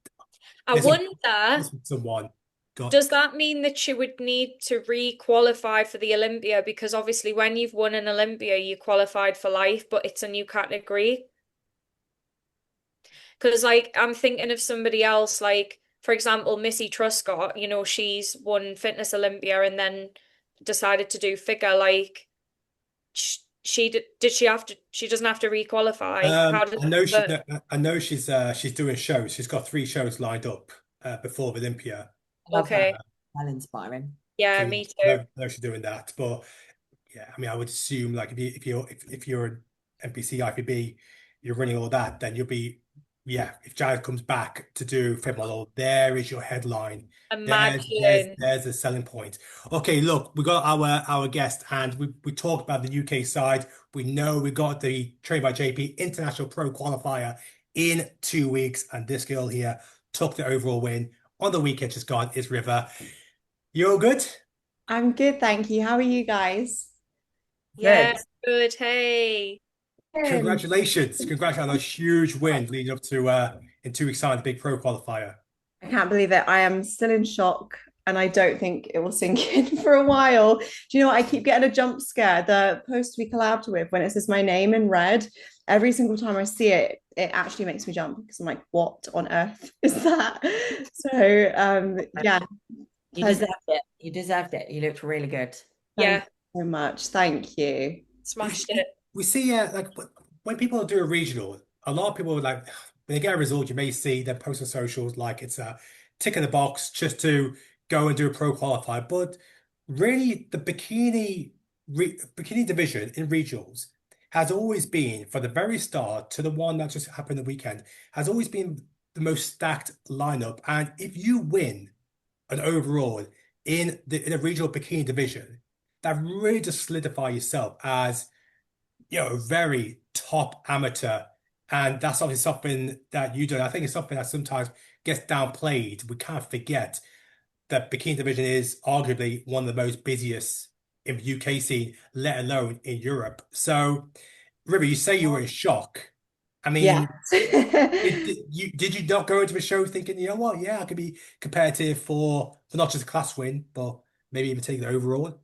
I this will wonder, this will someone got. does that mean that she would need to re-qualify for the Olympia? Because obviously when you've won an Olympia, you qualified for life, but it's a new category. Because like I'm thinking of somebody else, like for example, Missy Truscott, she's won Fitness Olympia and then decided to do figure. Like did she have to, she doesn't have to requalify? How does I know that work? I know she's doing shows. She's got 3 shows lined up before Olympia. I love that. Okay. Well inspiring. So Yeah, yeah, me too. I know she's doing that. But yeah, I mean, I would assume like if you're an NPC IFBB, you're running all that, then you'll be yeah. If Jared comes back to do Fit Model, there is your headline. Imagine. There's a selling point. Okay, look, we got our guest, and we talked about the UK side. We know we got the Train by JP International Pro Qualifier in 2 weeks, and this girl here took the overall win on the weekend just gone. Is River. You all good? I'm good, thank you. How are you guys? Yeah, Good. good. Hey. Good. Congratulations. Congratulations on a huge win leading up to in 2 weeks' time, the big pro qualifier. I can't believe it. I am still in shock and I don't think it will sink in for a while. Do you know what? I keep getting a jump scare. The post we collabed with, when it says my name in red, every single time I see it, it actually makes me jump because I'm like, what on earth is that? So yeah, You pleasure. deserved it. You deserved it. You looked really good. Thank Yeah, you so much. Thank you. smashed it. We see like when people do a regional, a lot of people like when they get a result, you may see them post on socials like it's a tick in the box just to go and do a pro qualifier. But really, the bikini division in regionals has always been, from the very start to the one that just happened the weekend, has always been the most stacked lineup. And if you win an overall in a regional bikini division, that really just solidify yourself as a very top amateur. And that's obviously something that you do. I think it's something that sometimes gets downplayed. We can't forget that bikini division is arguably one of the most busiest in the UK scene, let alone in Europe. So, River, you say you were in shock. I Yeah. mean, did you not go into the show thinking, you know what, yeah, I could be competitive for not just a class win, but maybe even take the overall?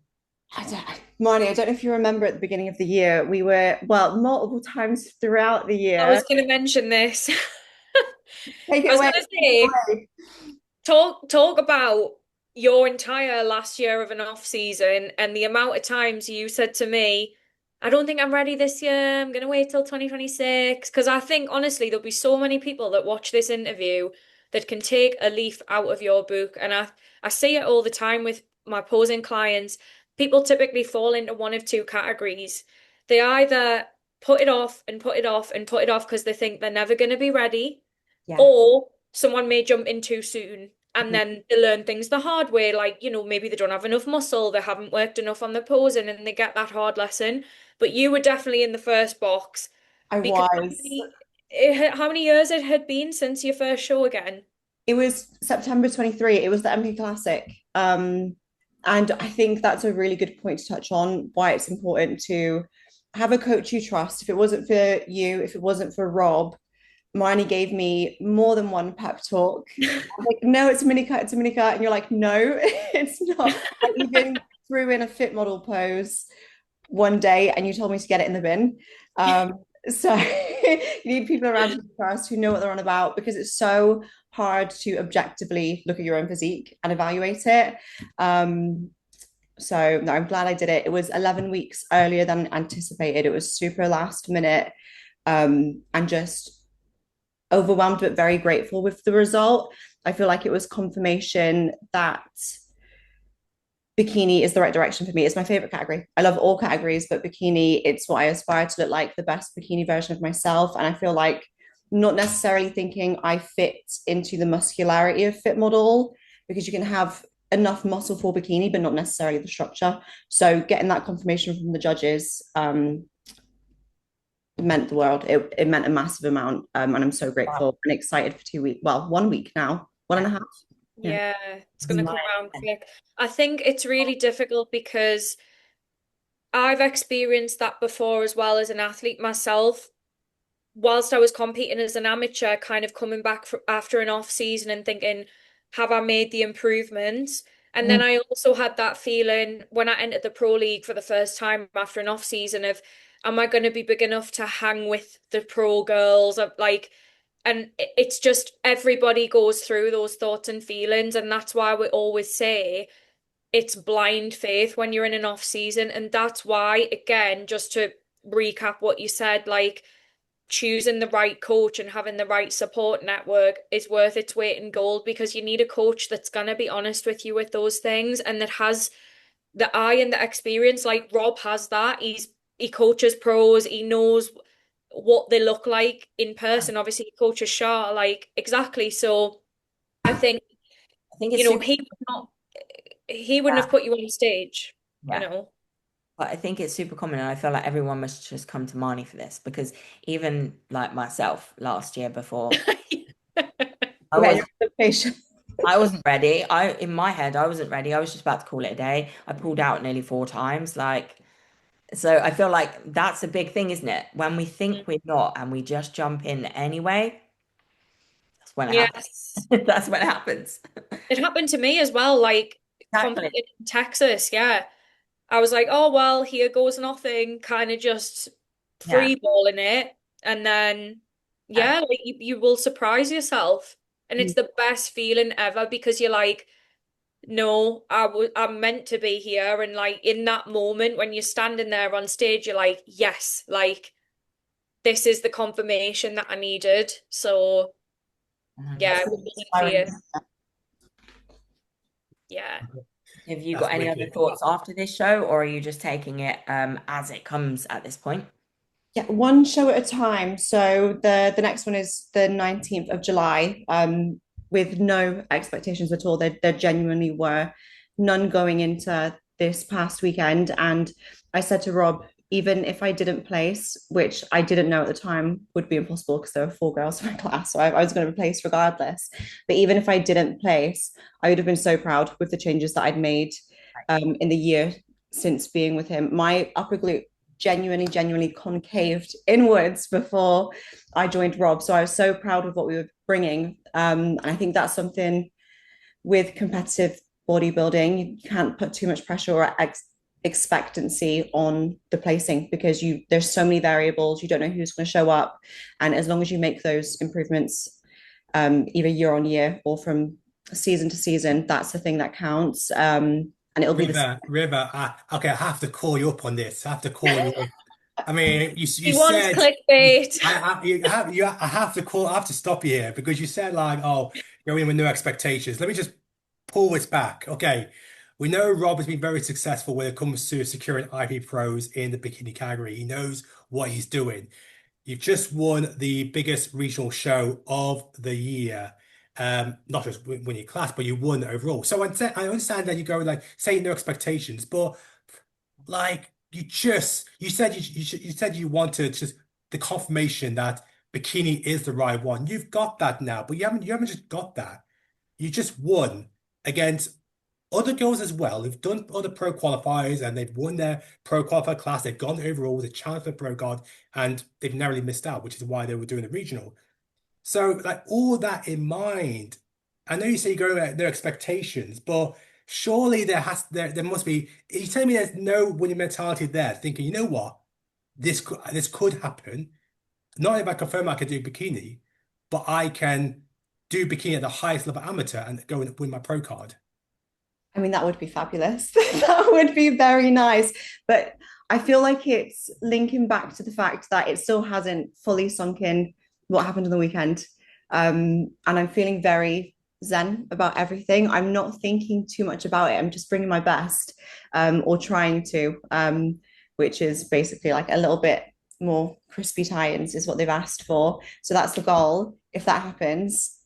Marnie, I don't know if you remember at the beginning of the year, we were, well, multiple times throughout the I year. was going to mention this. Take I it was away. going to say, talk about your entire last year of an off season and the amount of times you said to me, I don't think I'm ready this year. I'm going to wait till 2026. Because I think, honestly, there'll be so many people that watch this interview that can take a leaf out of your book. And I see it all the time with my posing clients. People typically fall into one of two categories. They either put it off and put it off and put it off because they think they're never going to be ready, Yeah. or someone may jump in too soon and Mhm. then they learn things the hard way, like, maybe they don't have enough muscle, they haven't worked enough on the posing, and they get that hard lesson. But you were definitely in the first box I because was. how many years it had been since your first show again? It was September 23. It was the MP Classic. And I think that's a really good point to touch on why it's important to have a coach you trust. If it wasn't for you, if it wasn't for Rob, Marnie gave me more than one pep talk. I'm like, no, it's a mini cut, it's a mini cut. And you're like, no, it's not. I even threw in a fit model pose one day and you told me to get it in the bin. So you need people around you first who know what they're on about because it's so hard to objectively look at your own physique and evaluate it. So no, I'm glad I did it. It was 11 weeks earlier than anticipated. It was super last minute, and just overwhelmed but very grateful with the result. I feel like it was confirmation that bikini is the right direction for me. It's my favorite category. I love all categories, but bikini, it's what I aspire to look like, the best bikini version of myself. And I feel like not necessarily thinking I fit into the muscularity of fit model because you can have enough muscle for bikini, but not necessarily the structure. So getting that confirmation from the judges meant the world. It meant a massive amount. And I'm so grateful and excited for 2 weeks. Well, 1 week now, one and a half. Yeah. Yeah, it's going to come around quick. I think it's really difficult because I've experienced that before as well as an athlete myself. Whilst I was competing as an amateur, kind of coming back after an off season and thinking, have I made the improvements? And then I also had that feeling when I entered the pro league for the first time after an off season of, am I going to be big enough to hang with the pro girls? Of like, and it's just everybody goes through those thoughts and feelings, and that's why we always say it's blind faith when you're in an off season, and that's why, again, just to recap what you said, like choosing the right coach and having the right support network is worth its weight in gold, because you need a coach that's going to be honest with you with those things and that has the eye and the experience. Like Rob has that. He coaches pros, he knows what they look like in person. Obviously, he coaches Shah, like exactly. So I think, I think it's super. he wouldn't have put you on stage, you Yeah. know. But I think it's super common, and I feel like everyone must just come to Marnie for this, because even like myself last year before, I Okay, was your expectation. I wasn't ready. In my head, I wasn't ready. I was just about to call it a day. I pulled out nearly 4 times. Like, so I feel like that's a big thing, isn't it? When we think we're not and we just jump in anyway, that's when it happens. Yes. That's when it happens. It happened to me as well, like Exactly. competing in Texas. Yeah. I was like, oh, well, here goes nothing, kind of just Yeah. free balling it. And then, Yeah. yeah, like you will surprise yourself. And it's the best feeling ever, because you're like, no, I'm meant to be here. And like in that moment when you're standing there on stage, you're like, yes, like this is the confirmation that I needed. So, yeah, That's it really wasn't inspiring. fear. Yeah. Have you That's got any other wicked. thoughts after this show, or are you just taking it as it comes at this point? Yeah, one show at a time. So the next one is the 19th of July, with no expectations at all. There genuinely were none going into this past weekend. And I said to Rob, even if I didn't place, which I didn't know at the time would be impossible because there were 4 girls in my class, so I was going to place regardless. But even if I didn't place, I would have been so proud with the changes that I'd made in the year since being with him. My upper glute genuinely concaved inwards before I joined Rob. So I was so proud of what we were bringing. And I think that's something with competitive bodybuilding, you can't put too much pressure or expectancy on the placing, because there's so many variables. You don't know who's going to show up. And as long as you make those improvements, either year on year or from season to season, that's the thing that counts. And it'll be the River, okay, I have to call you up on this. I have to call you up. I mean, you He wants said clickbait. I have to stop you here because you said like, oh, you're in with no expectations. Let me just pull this back. Okay, we know Rob has been very successful when it comes to securing IP pros in the bikini category. He knows what he's doing. You've just won the biggest regional show of the year. Not just win your class, but you won overall. So I understand that you go like say no expectations, but like you said you wanted just the confirmation that bikini is the right one. You've got that now, but you haven't just got that. You just won against other girls as well who've done other pro qualifiers and they've won their pro qualifier class. They've gone overall, they challenged for pro god, and they've narrowly missed out, which is why they were doing the regional. So, like all that in mind, I know you say you go with no expectations, but surely there must be. You tell me there's no winning mentality there, thinking, you know what, this could happen. Not only if I confirm I can do bikini, but I can do bikini at the highest level amateur and go and win my pro card. I mean, that would be fabulous. That would be very nice. But I feel like it's linking back to the fact that it still hasn't fully sunk in what happened on the weekend. And I'm feeling very zen about everything. I'm not thinking too much about it. I'm just bringing my best, or trying to, which is basically like a little bit more crispy tie-ins is what they've asked for. So that's the goal. If that happens,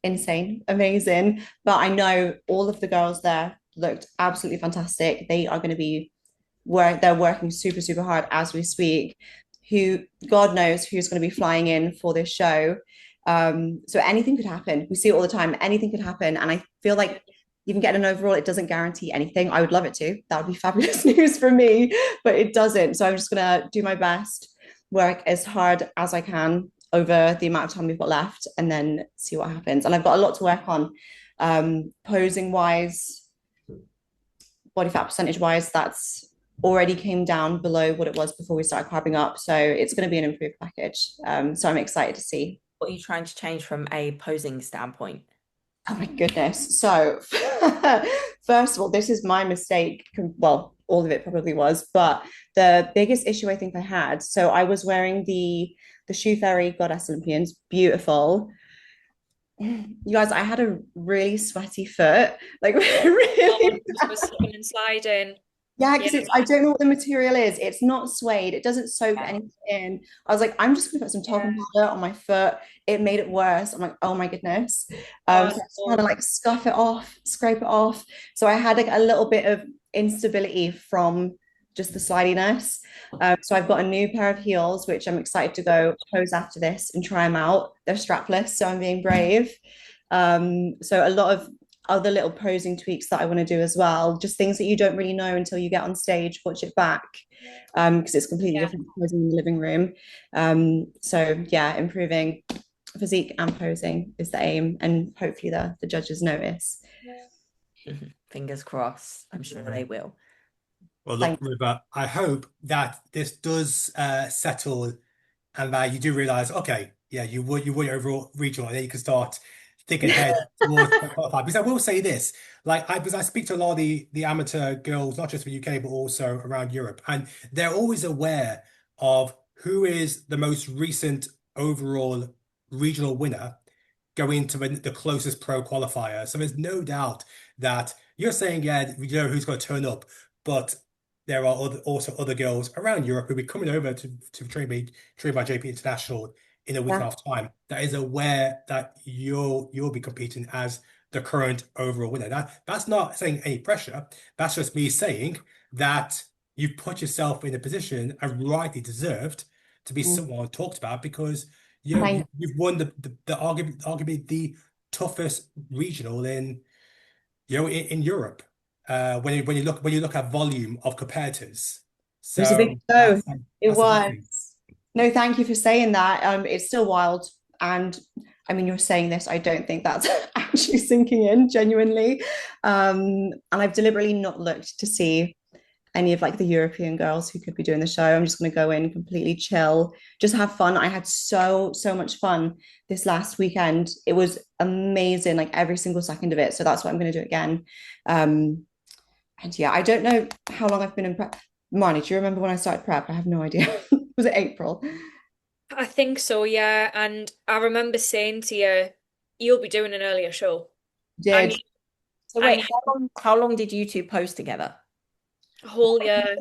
insane, amazing. But I know all of the girls there looked absolutely fantastic. They are going to be where they're working super hard as we speak. Who God knows who's going to be flying in for this show. So anything could happen. We see it all the time. Anything could happen, and I feel like even getting an overall, it doesn't guarantee anything. I would love it to. That would be fabulous news for me, but it doesn't. So I'm just gonna do my best, work as hard as I can over the amount of time we've got left, and then see what happens. And I've got a lot to work on, posing wise, body fat percentage wise. That's already came down below what it was before we started carving up. So it's going to be an improved package. So I'm excited to see. What are you trying to change from a posing standpoint? Oh my goodness. So first of all, this is my mistake. Well, all of it probably was. But the biggest issue I think I had, so I was wearing the Shoe Fairy Goddess Olympians, beautiful. You guys, I had a really sweaty foot, like Oh, really just was slipping and sliding. yeah, Yeah. because I don't know what the material is. It's not suede. It doesn't soak Yeah. anything in. I was like, I'm just gonna put some talcum powder on my foot. It made it worse. I'm like, oh my goodness. So I just Oh, kind of like scuff it off, scrape it off. So I had like a little bit of instability from just the slidiness. So I've got a new pair of heels, which I'm excited to go pose after this and try them out. They're strapless, so I'm being brave. So a lot of other little posing tweaks that I want to do as well, just things that you don't really know until you get on stage, watch it back, because it's completely yeah. different posing in the living room. So yeah, improving physique and posing is the aim, and hopefully the judges notice. Fingers crossed. I'm sure they will. Well, look, River, I hope that this does settle and that you do realize, okay, yeah, you won your overall regional, and then you can start thinking ahead towards qualify. Because I will say this, because I speak to a lot of the amateur girls, not just from UK, but also around Europe, and they're always aware of who is the most recent overall regional winner going to the closest pro qualifier. So there's no doubt that you're saying, yeah, we know who's going to turn up, but there are also other girls around Europe who'll be coming over to train by JP International in a week and a half time that is aware that you'll be competing as the current overall winner. That's not saying any pressure. That's just me saying that you've put yourself in a position and rightly deserved to be someone talked about because you've won the arguably the toughest regional in Europe. When you look at volume of competitors. It was a big So show. It that's a big thing. was. No, thank you for saying that. It's still wild. And I mean, you're saying this, I don't think that's actually sinking in genuinely. And I've deliberately not looked to see any of like the European girls who could be doing the show. I'm just going to go in completely chill, just have fun. I had so much fun this last weekend. It was amazing, like every single second of it. So that's what I'm going to do again. And yeah, I don't know how long I've been in prep. Marnie, do you remember when I started prep? I have no idea. Was it April? I think so, yeah. And I remember saying to you, you'll be doing an earlier show. And Did. So and wait, how long did you two post together? a whole year.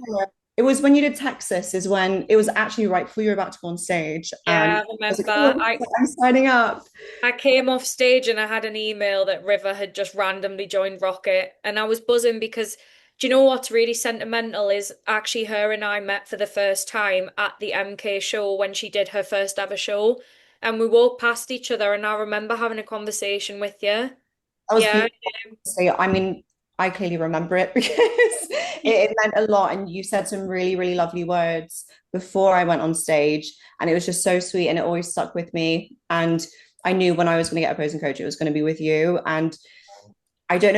It was when you did Texas, is when it was actually right before you were about to go on stage. And Yeah, I I was like, remember. oh, I'm signing up. I came off stage and I had an email that River had just randomly joined Rocket, and I was buzzing because do you know what's really sentimental is actually her and I met for the first time at the MK show when she did her first ever show, and we walked past each other, and I remember having a conversation with you. That was Yeah, beautiful. So, I mean, I clearly remember it because it meant a lot. And you said some really, really lovely words before I went on stage. And it was just so sweet. And it always stuck with me. And I knew when I was going to get a posing coach, it was going to be with you. And I don't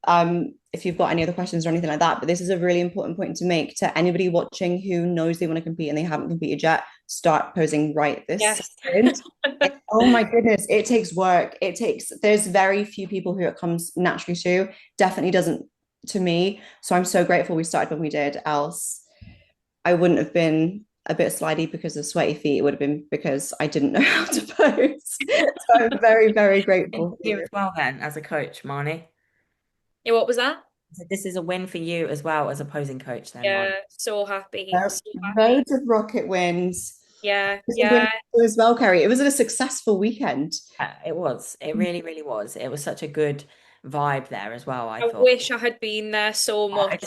know if you've got any other questions or anything like that, but this is a really important point to make to anybody watching who knows they want to compete and they haven't competed yet. Start posing right this yes. second. Oh my goodness, it takes work. There's very few people who it comes naturally to. Definitely doesn't to me. So I'm so grateful we started when we did, else I wouldn't have been a bit slidey because of sweaty feet. It would have been because I didn't know how to pose. So I'm very, very grateful. You as well then as a coach, Marnie. Yeah, what was that? So this is a win for you as well as opposing coach then, Marnie. Yeah, so happy. Uh, So happy. Loads of rocket wins. Yeah, It was a win yeah. as well, Kerry. It was a successful weekend. It was. It really, really was. It was such a good vibe there as well, I I thought. wish I had been there so much.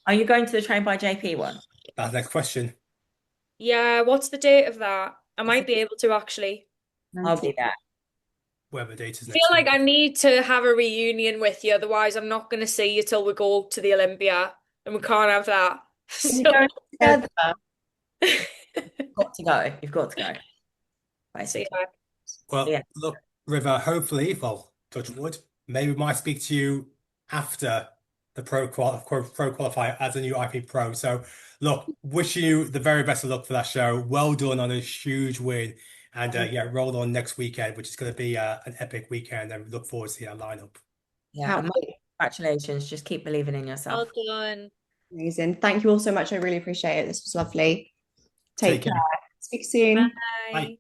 Are you going to the Train by JP one? That's the next question. Yeah, what's the date of that? I might be able to actually. I'll be there. Whatever date is I next feel like week. I need to have a reunion with you, otherwise I'm not going to see you till we go to the Olympia, and we can't have that. You So, going together? You've got to go. You've got to go. so Basically. yeah. Well, Yeah. look, River, hopefully, well, touch wood, maybe we might speak to you after the pro qualifier as a new IP pro. So, look, wish you the very best of luck for that show. Well done on a huge win. And yeah, roll on next weekend, which is going to be an epic weekend. And we look forward to seeing that lineup. Yeah. Can't And congratulations. Just keep believing in Well yourself. done. Amazing. Thank you all so much. I really appreciate it. This was lovely. Take Take care. care. Speak soon. Bye. Bye.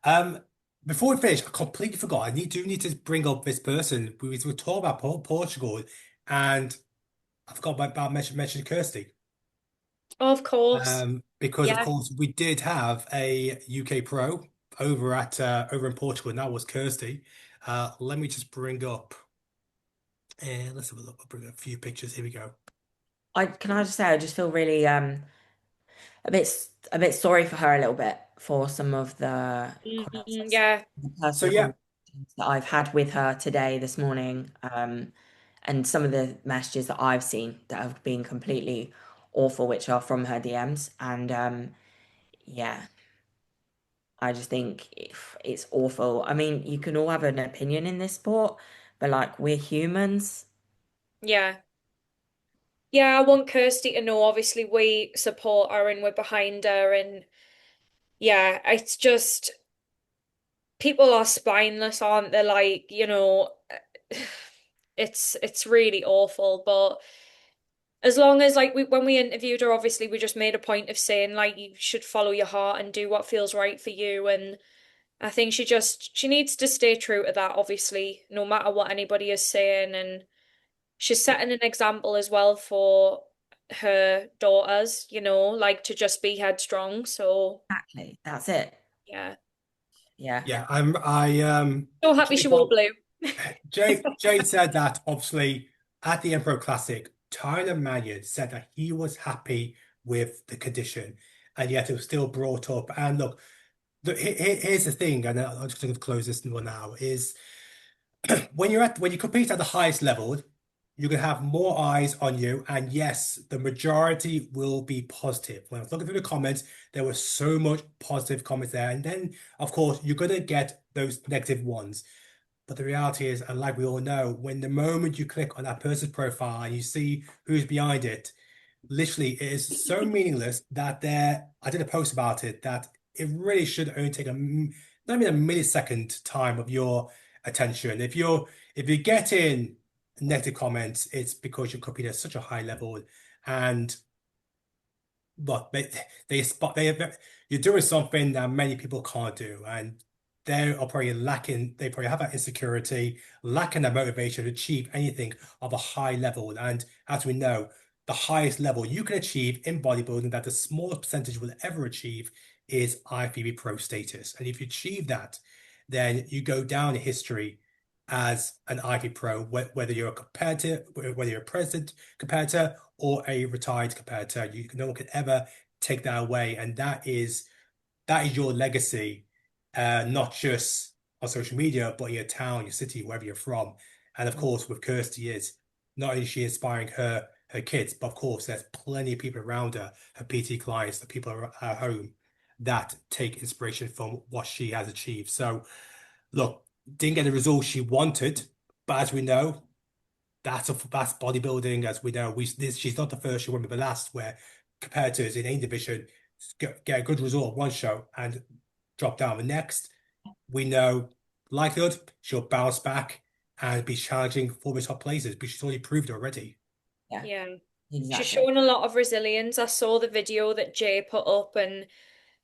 Um, Before we finish, I completely forgot. Do need to bring up this person. We were talking about Portugal, and I forgot about mention Kirsty. Of course. Because of Yeah. course we did have a UK pro over in Portugal, and that was Kirsty. Let me just bring up and let's have a look. I'll bring up a few pictures. Here we go. I just say I just feel really a bit sorry for her a little bit for some of the Mhm. comments, Yeah. the So personal yeah, conversations that I've had with her today, this morning, and some of the messages that I've seen that have been completely awful, which are from her DMs. And yeah, I just think it's awful. I mean, you can all have an opinion in this sport, but like we're humans. Yeah. Yeah, I want Kirsty to know, obviously, we support her and we're behind her. And yeah, it's just people are spineless, aren't they? Like, it's really awful. But as long as like when we interviewed her, obviously we just made a point of saying like you should follow your heart and do what feels right for you. And I think she needs to stay true to that, obviously, no matter what anybody is saying. And she's setting an example as well for her daughters, like to just be headstrong. So Exactly. That's it. yeah. Yeah. yeah. I So happy Jade, she wore blue. Jade said that obviously at the Emperor Classic, Tyler Mannion said that he was happy with the condition, and yet it was still brought up. And look, here's the thing, and I'm just going to close this one now. Is when you compete at the highest level, you can have more eyes on you, and yes, the majority will be positive. When I was looking through the comments, there was so much positive comments there, and then of course you're gonna get those negative ones. But the reality is, and like we all know, when the moment you click on that person's profile and you see who's behind it, literally it is so meaningless that I did a post about it that it really should only take not even a millisecond time of your attention. If you're getting negative comments, it's because you're competing at such a high level, and look, they spot they you're doing something that many people can't do, and they are probably lacking. They probably have that insecurity, lacking that motivation to achieve anything of a high level. And as we know, the highest level you can achieve in bodybuilding that the smallest percentage will ever achieve is IFBB Pro status. And if you achieve that, then you go down in history as an IFBB Pro, whether you're a competitor, whether you're a present competitor or a retired competitor. No one could ever take that away, and that is your legacy, not just on social media, but in your town, your city, wherever you're from. And of course, with Kirsty is not only is she inspiring her kids, but of course, there's plenty of people around her PT clients, the people at her home that take inspiration from what she has achieved. So, look, didn't get the result she wanted, but as we know, that's bodybuilding, as we know. She's not the first, she won't be the last, where competitors in any division get a good result one show and drop down the next. We know likelihood she'll bounce back and be challenging for the top places, but she's already proved it already. Yeah. Yeah. She's Exactly. showing a lot of resilience. I saw the video that Jay put up, and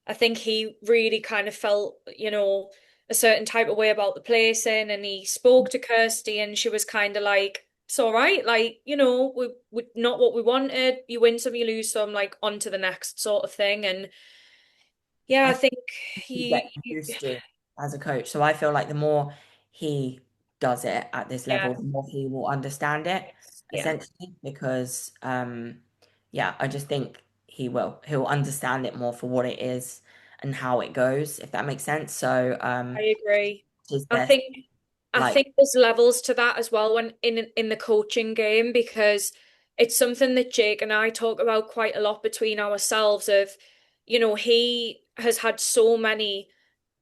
I think he really kind of felt, a certain type of way about the placing. And he spoke to Kirsty, and she was kind of like, it's all right. Like, we not what we wanted. You win some, you lose some, like on to the next sort of thing. And yeah, I I think he he, gets used to as a coach. So I feel like the more he does it at this yeah, level, the more he will understand it, yeah, essentially, because yeah, I just think he'll understand it more for what it is and how it goes, if that makes sense. So I agree. his I best, think I like, think there's levels to that as well when in the coaching game, because it's something that Jake and I talk about quite a lot between ourselves of, he has had so many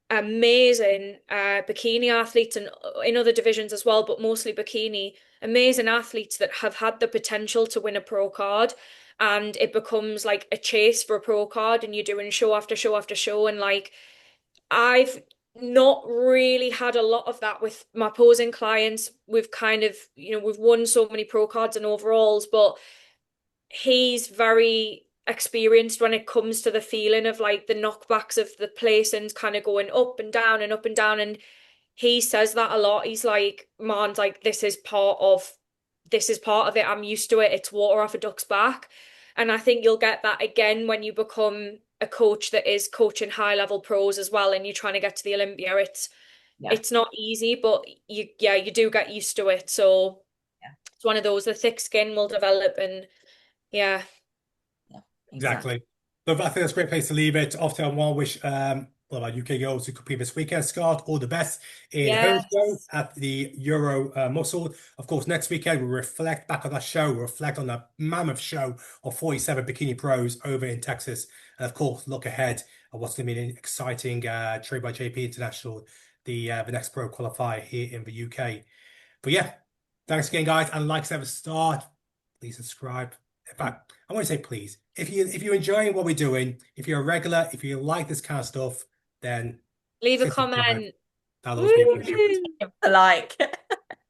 amazing bikini athletes and in other divisions as well, but mostly bikini, amazing athletes that have had the potential to win a pro card. And it becomes like a chase for a pro card, and you're doing show after show after show. And like, I've not really had a lot of that with my posing clients. We've kind of, we've won so many pro cards and overalls, but he's very experienced when it comes to the feeling of like the knockbacks of the placings kind of going up and down and up and down. And he says that a lot. He's like, man, like this is part of it. I'm used to it. It's water off a duck's back. And I think you'll get that again when you become a coach that is coaching high level pros as well, and you're trying to get to the Olympia. Yeah. It's not easy, but you do get used to it. So Yeah. it's one of those, the thick skin will develop, and yeah. Yeah, Exactly. Look, I think that's a great place to leave it. Often I want to wish well, our UK girls who compete this weekend, Scott, all the best in her show Yes. at the Euro Muscle. Of course, next weekend we'll reflect back on that show, we'll reflect on that mammoth show of 47 bikini pros over in Texas. And of course, look ahead at what's going to be an exciting Trade by JP International, the next pro qualifier here in the UK. But yeah, thanks again, guys. And like I said at the start, please subscribe. In fact, I want to say please, if you're enjoying what we're doing, if you're a regular, if you like this kind of stuff, then Leave a hit subscribe. comment. That'll always be appreciated. like.